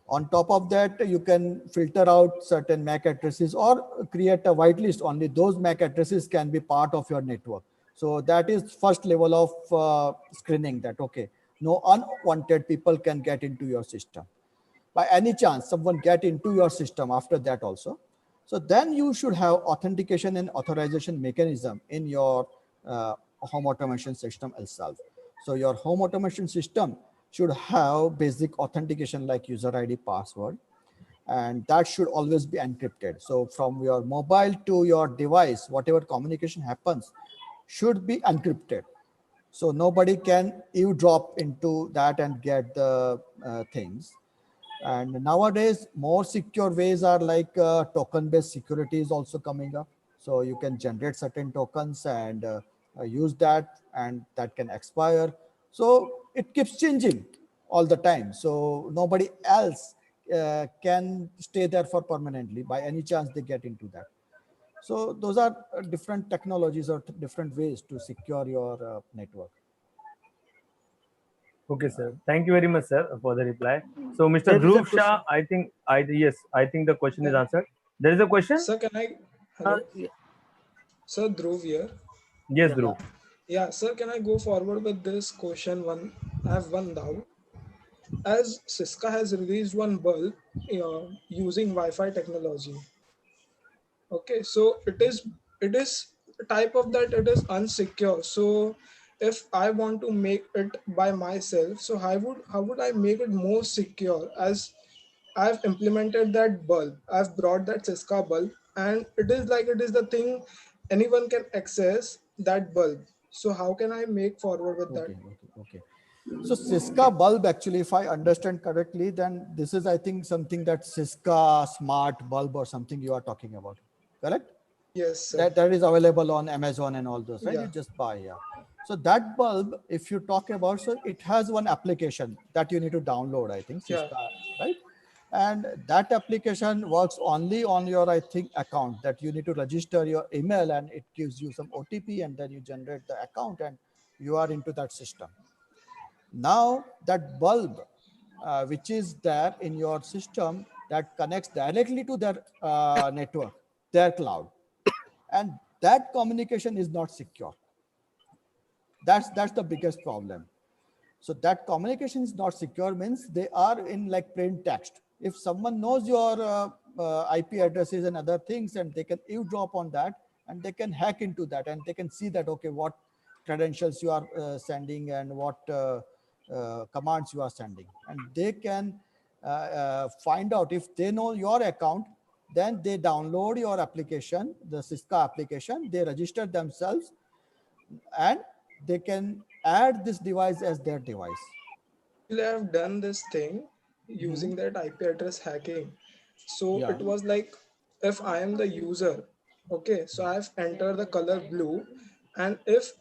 On top of that, you can filter out certain MAC addresses or create a whitelist. Only those MAC addresses can be part of your network. So that is first level of screening, that, okay, no unwanted people can get into your system. By any chance, someone get into your system after that also. So then you should have authentication and authorization mechanism in your home automation system itself. So your home automation system should have basic authentication like user ID, password, and that should always be encrypted. So from your mobile to your device, whatever communication happens should be encrypted. So nobody can eavesdrop into that and get the things. And nowadays, more secure ways are like token-based security is also coming up. So you can generate certain tokens and use that, and that can expire. So it keeps changing all the time. So nobody else can stay there for permanently by any chance they get into that. So those are different technologies or different ways to secure your network. Okay, sir. Thank you very much, sir, for the reply. So, Mr. There is a Dhruv question. Shah, I think the question is answered. There is a question? Sir, can I? Hello, Yeah. sir, Dhruv here. Yes, Yeah. Dhruv. Yeah, sir, can I go forward with this question? I have one doubt. As Cisco has released one bulb using Wi-Fi technology. Okay, so it is a type of that it is unsecure. So if I want to make it by myself, so how would I make it more secure? As I've implemented that bulb, I've brought that Cisco bulb, and it is the thing anyone can access that bulb. So how can I make forward with that? Okay. So Cisco bulb, actually, if I understand correctly, then this is, I think, something that Cisco smart bulb or something you are talking about, correct? Yes, sir. That is available on Amazon and all those, right? Yeah. You just buy, yeah. So that bulb, if you talk about, so it has one application that you need to download, I think, Yeah. Cisco, right? And that application works only on your, I think, account, that you need to register your email and it gives you some OTP and then you generate the account and you are into that system. Now that bulb, which is there in your system, that connects directly to their network, their cloud, and that communication is not secure. That's the biggest problem. So that communication is not secure means they are in like plain text. If someone knows your IP addresses and other things, and they can eavesdrop on that, and they can hack into that, and they can see that, okay, what credentials you are sending and what commands you are sending, and they can find out. If they know your account, then they download your application, the Cisco application, they register themselves, and they can add this device as their device. Actually, I've done this thing using that IP address hacking. So Yeah. it was like, if I am the user, okay, so I've entered the color blue, and if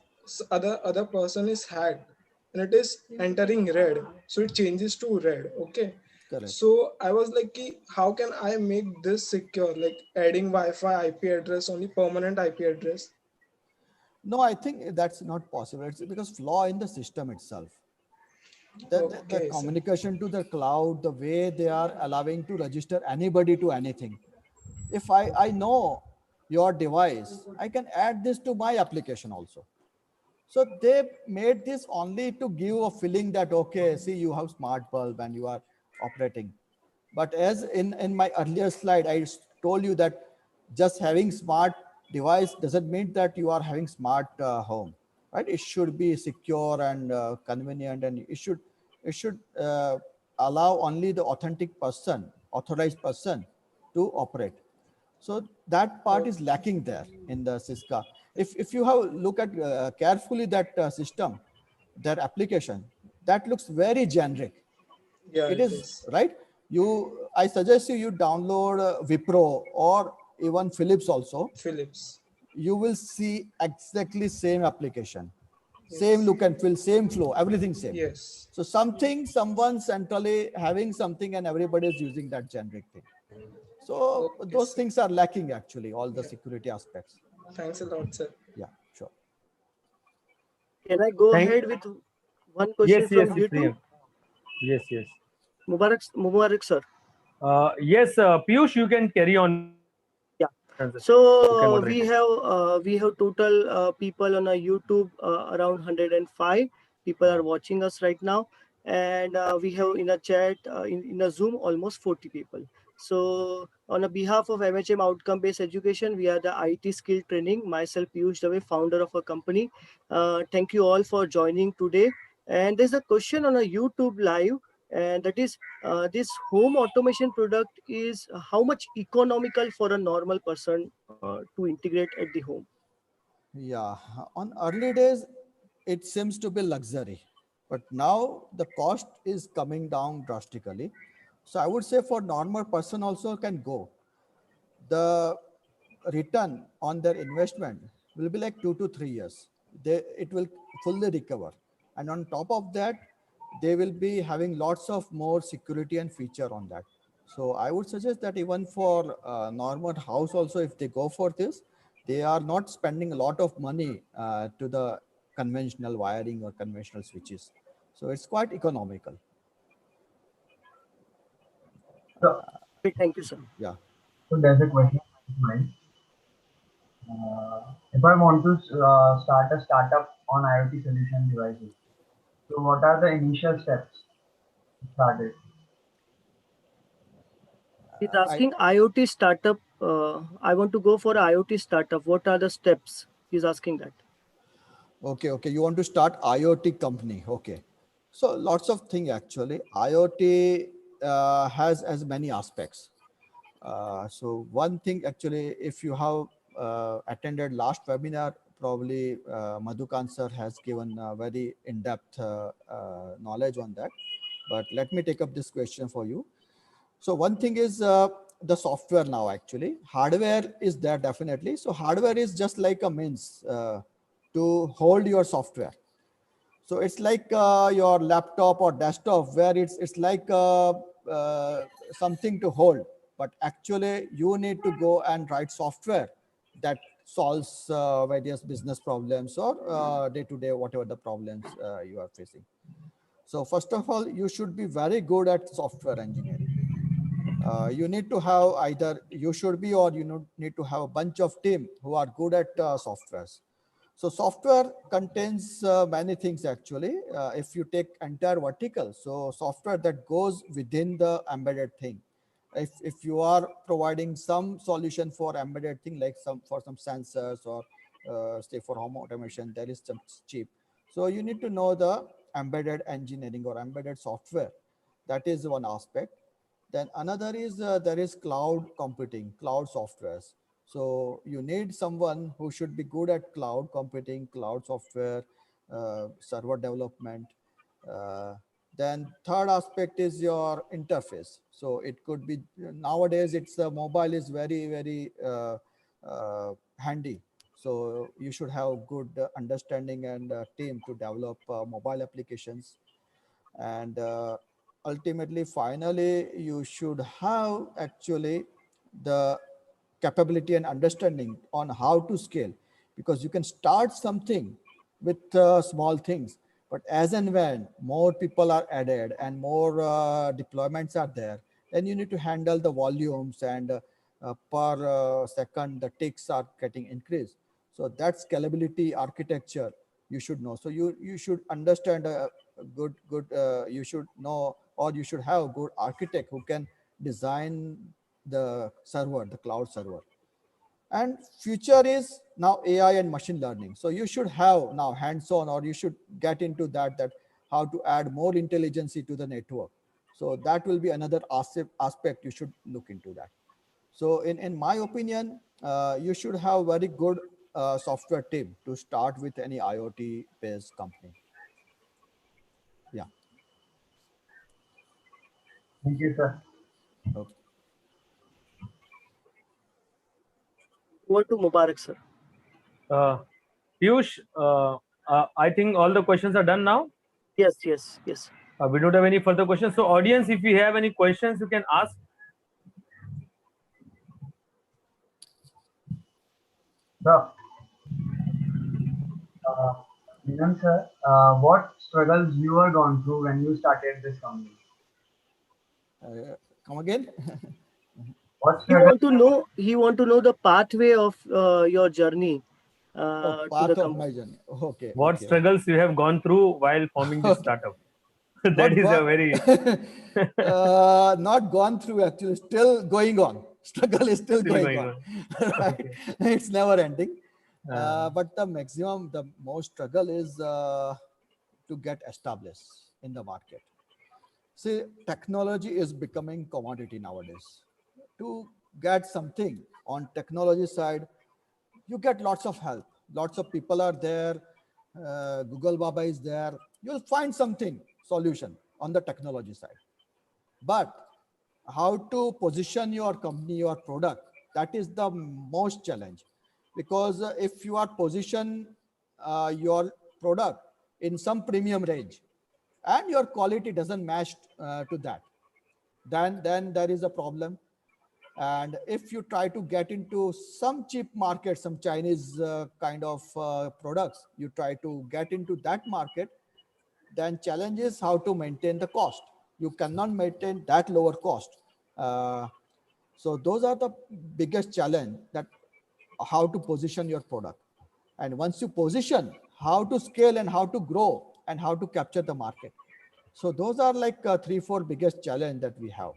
other person is hacked and it is entering red, so it changes to red. Okay. Correct. So I was like, how can I make this secure? Like adding Wi-Fi IP address, only permanent IP address. No, I think that's not possible. It's because flaw in the system itself. The Okay, sir. communication to the cloud, the way they are allowing to register anybody to anything. If I know your device, I can add this to my application also. So they made this only to give a feeling that, okay, see, you have smart bulb and you are operating. But as in my earlier slide, I told you that just having smart device doesn't mean that you are having smart home, right? It should be secure and convenient, and it should allow only the authorized person to operate. So that part is lacking there in the Cisco. If you have look at carefully that system, their application, that looks very generic. Yeah, It it is is. right. I suggest you download Wipro or even Philips also. Philips. You will see exactly same application, same Yes. look and feel, same flow, everything same. Yes. So someone centrally having something and everybody is using that generic thing. So Okay, those sir. things are lacking actually, all the Yeah. security aspects. Thanks a lot, sir. Yeah, sure. Can I go Thank. ahead with one Yes, question yes, from YouTube? Priyank. Yes, yes. Mubarak sir. Yes, Piyush, you can carry on. Yeah. Answer. So You can moderate it. we have total people on our YouTube around 105 people are watching us right now, and we have in a chat in a Zoom almost 40 people. So on a behalf of MHM Outcome Based Education, we are the IT skill training. Myself, Piyush Dave, founder of a company. Thank you all for joining today. And there's a question on a YouTube live, and that is this home automation product is how much economical for a normal person to integrate at the home. Yeah, on early days, it seems to be luxury, but now the cost is coming down drastically. So I would say for normal person also can go. The return on their investment will be like 2 to 3 years. It will fully recover. And on top of that, they will be having lots of more security and feature on that. So I would suggest that even for normal house also, if they go for this, they are not spending a lot of money to the conventional wiring or conventional switches. So it's quite economical. So, Okay, thank you, sir. Yeah. so there's a question of mine. If I want to start a startup on IoT solution devices, so what are the initial steps to start it? He's I asking IoT startup. I want to go for IoT startup. What are the steps? He's asking that. Okay. You want to start IoT company. Okay. So lots of things actually. IoT has as many aspects. So one thing actually, if you have attended last webinar, probably Madhukant sir has given very in-depth knowledge on that. But let me take up this question for you. So one thing is the software now actually. Hardware is there definitely. So hardware is just like a means to hold your software. So it's like your laptop or desktop where it's like something to hold, but actually you need to go and write software that solves various business problems or day-to-day whatever the problems you are facing. So first of all, you should be very good at software engineering. You need to have either you should be or need to have a bunch of team who are good at softwares. So software contains many things actually. If you take entire vertical, so software that goes within the embedded thing. If you are providing some solution for embedded thing like some sensors or say for home automation, there is some chip. So you need to know the embedded engineering or embedded software. That is one aspect. Then another is there is cloud computing, cloud softwares. So you need someone who should be good at cloud computing, cloud software, server development. Uh, then third aspect is your interface. So it could be nowadays it's mobile is very handy. So you should have good understanding and team to develop mobile applications. And ultimately finally you should have actually the capability and understanding on how to scale, because you can start something with small things, but as and when more people are added and more deployments are there, then you need to handle the volumes and per second the ticks are getting increased. So that scalability architecture you should know. So you should understand a good you should know, or you should have a good architect who can design the server, the cloud server. And future is now AI and machine learning. So you should have now hands-on, or you should get into that how to add more intelligence to the network. So that will be another aspect you should look into that. So in my opinion, you should have very good software team to start with any IoT based company. Yeah. Thank you, sir. Okay. Over to Mubarak, sir. Piyush, I think all the questions are done now. Yes. We don't have any further questions. So audience, if you have any questions, you can ask. Sir, Nilan sir, what struggles you were gone through when you started this company? Come again. What He struggles? want to know the pathway of your journey Oh, to path the of company. my journey. Okay. What okay. struggles you have gone through while forming this Okay. startup? Not That is a gone- very not gone through, actually, still going on. Struggle is still Still going going on. on. Right? Okay. It's never ending. Uh, But the most struggle is to get established in the market. See, technology is becoming commodity nowadays. To get something on technology side, you get lots of help. Lots of people are there. Google Baba is there. You'll find something solution on the technology side. But how to position your company, your product, that is the most challenge. Because if you are position your product in some premium range and your quality doesn't match to that, then there is a problem. And if you try to get into some cheap market, some Chinese kind of products, you try to get into that market, then challenge is how to maintain the cost. You cannot maintain that lower cost. So those are the biggest challenge, that how to position your product. And once you position, how to scale and how to grow and how to capture the market. So those are like 3-4 biggest challenge that we have.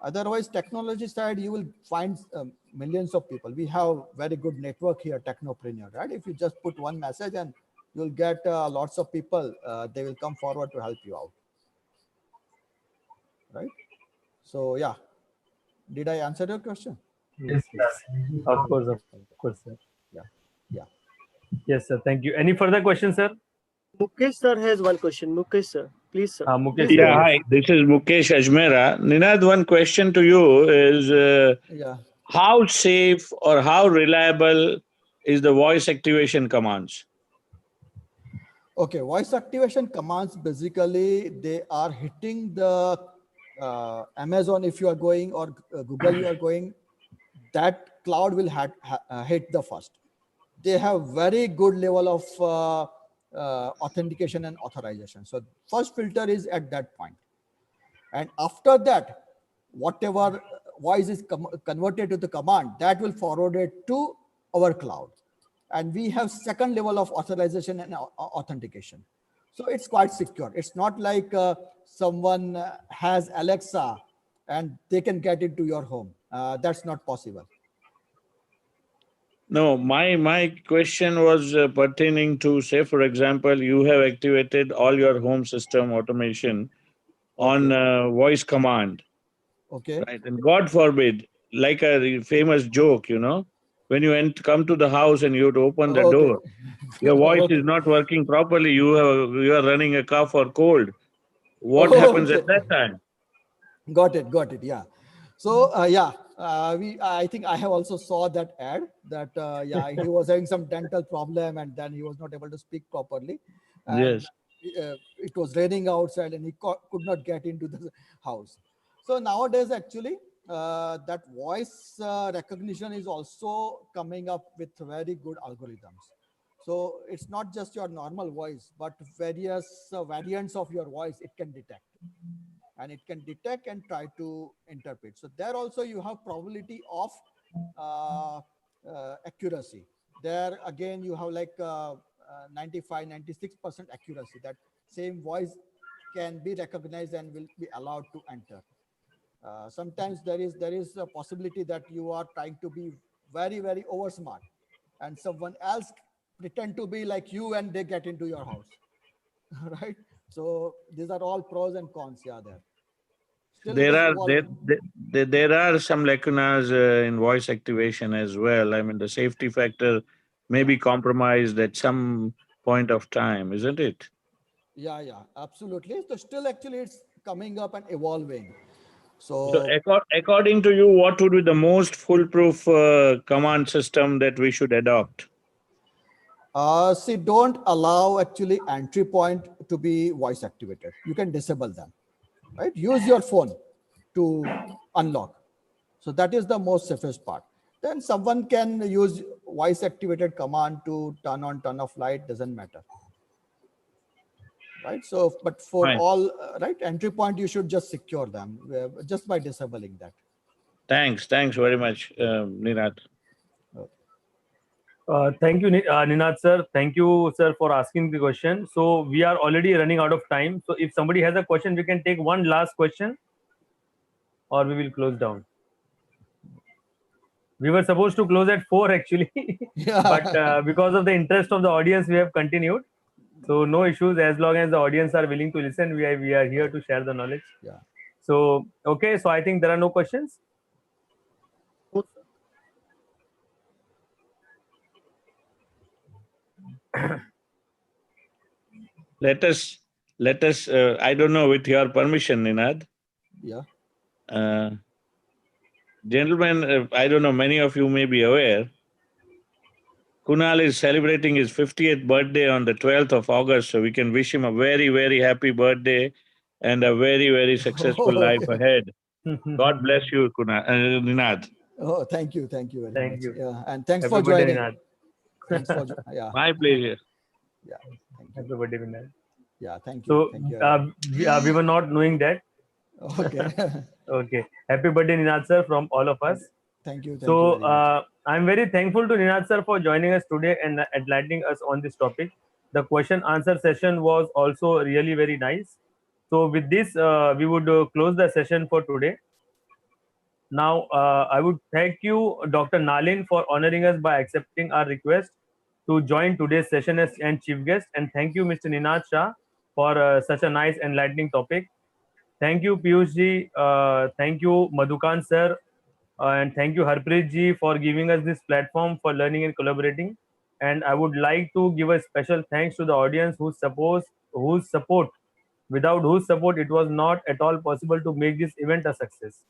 Otherwise, technology side, you will find millions of people. We have very good network here, Technopreneur, right? If you just put one message and you'll get lots of people, they will come forward to help you out, right? So yeah, did I answer your question? yes, yes. Thank you Of so course, much. of course, sir. Yeah. Yes, sir. Thank you. Any further questions, sir? Mukesh sir has one question. Mukesh sir, please, sir. Mukesh, Please sir, go Yeah, ahead. yes. hi. This is Mukesh Ajmera. Ninad, one question to you is Yeah. how safe or how reliable is the voice activation commands? Okay, voice activation commands, basically they are hitting the Amazon if you are going, or Google you are going, that cloud will hit the first. They have very good level of authentication and authorization. So first filter is at that point. And after that, whatever voice is converted to the command, that will forward it to our cloud. And we have second level of authorization and authentication. So it's quite secure. It's not like someone has Alexa and they can get into your home. That's not possible. No, my question was pertaining to, say, for example, you have activated all your home system automation on Okay. voice command, Okay. right? And God forbid, like a famous joke, when you come to the house and you have to open the Okay. door, your voice is Okay. not working properly. You are running a cough or cold. What happens Okay. at that time? Got it. Got it. Yeah. So yeah, I think I have also saw that ad that yeah, he was having some dental problem and then he was not able to speak properly, and Yes. it was raining outside and he could not get into the house. So nowadays, actually, that voice recognition is also coming up with very good algorithms. So it's not just your normal voice, but various variants of your voice it can detect, and it can detect and try to interpret. So there also you have probability of accuracy. There again you have like 95, 96% accuracy. That same voice can be recognized and will be allowed to enter. Sometimes there is a possibility that you are trying to be very, very over smart, and someone else pretend to be like you and they get into your house. Right? So these are all pros and cons. Yeah, there. Still, it is evolving. There are some lacunas in voice activation as well. I mean, the safety factor may be compromised at some point of time, isn't it? Yeah, yeah, absolutely. So still, actually, it's coming up and evolving. So, So according to you, what would be the most foolproof command system that we should adopt? see, don't allow actually entry point to be voice activated. You can disable them, right? Use your phone to unlock. So that is the most safest part. Then someone can use voice activated command to turn on, turn off light, doesn't matter. Right? So, but for Fine. all, right, entry point, you should just secure them just by disabling that. Thanks very much, Ninad. Thank you, Ninad sir. Thank you, sir, for asking the question. So we are already running out of time. So if somebody has a question, we can take one last question, or we will close down. We were supposed to close at 4 actually, Yeah. but because of the interest of the audience, we have continued. So no issues, as long as the audience are willing to listen. We are here to share the knowledge. Yeah. So okay, so I think there are no questions. Let us. I don't know, with your permission, Ninad. Yeah. Gentlemen, I don't know, many of you may be aware, Kunal is celebrating his 50th birthday on the 12th of August. So we can wish him a very, very happy birthday and a very, very successful life ahead. God bless you, Ninad. Oh, thank you very Thank much. you. Yeah, and thanks Happy for birthday, joining. Ninad. Thanks for yeah. My pleasure. Yeah, thank you. Happy birthday, Ninad. Yeah, thank you. So Thank you. we were not knowing that. Okay. Okay. Happy birthday, Ninad sir, from all of us. Thank you. Thank you So very much. I'm very thankful to Ninad sir for joining us today and enlightening us on this topic. The question answer session was also really very nice. So with this, we would close the session for today. Now, I would thank you, Dr. Nalin, for honoring us by accepting our request to join today's session as and chief guest. And thank you, Mr. Ninad Shah, for such a nice enlightening topic. Thank you, Piyush ji. Thank you, Madhukan sir. And thank you, Harpreet ji, for giving us this platform for learning and collaborating. And I would like to give a special thanks to the audience whose support, without whose support, it was not at all possible to make this event a success.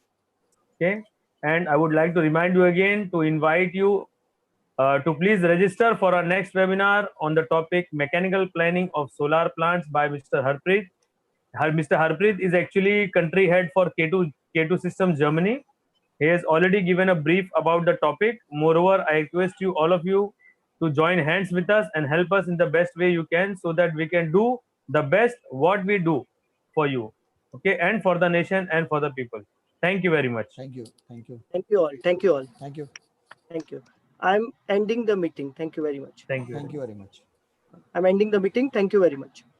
Okay. And I would like to remind you again to invite you to please register for our next webinar on the topic mechanical planning of solar plants by Mr. Harpreet. Mr. Harpreet is actually country head for K2 Systems Germany. He has already given a brief about the topic. Moreover, I request you, all of you, to join hands with us and help us in the best way you can, so that we can do the best what we do for you, okay, and for the nation and for the people. Thank you very much. Thank you. Thank you. Thank you all. Thank you all. Thank you. Thank you. I'm ending the meeting. Thank you very much. Thank you. Thank you very much. I'm ending the meeting. Thank you very much.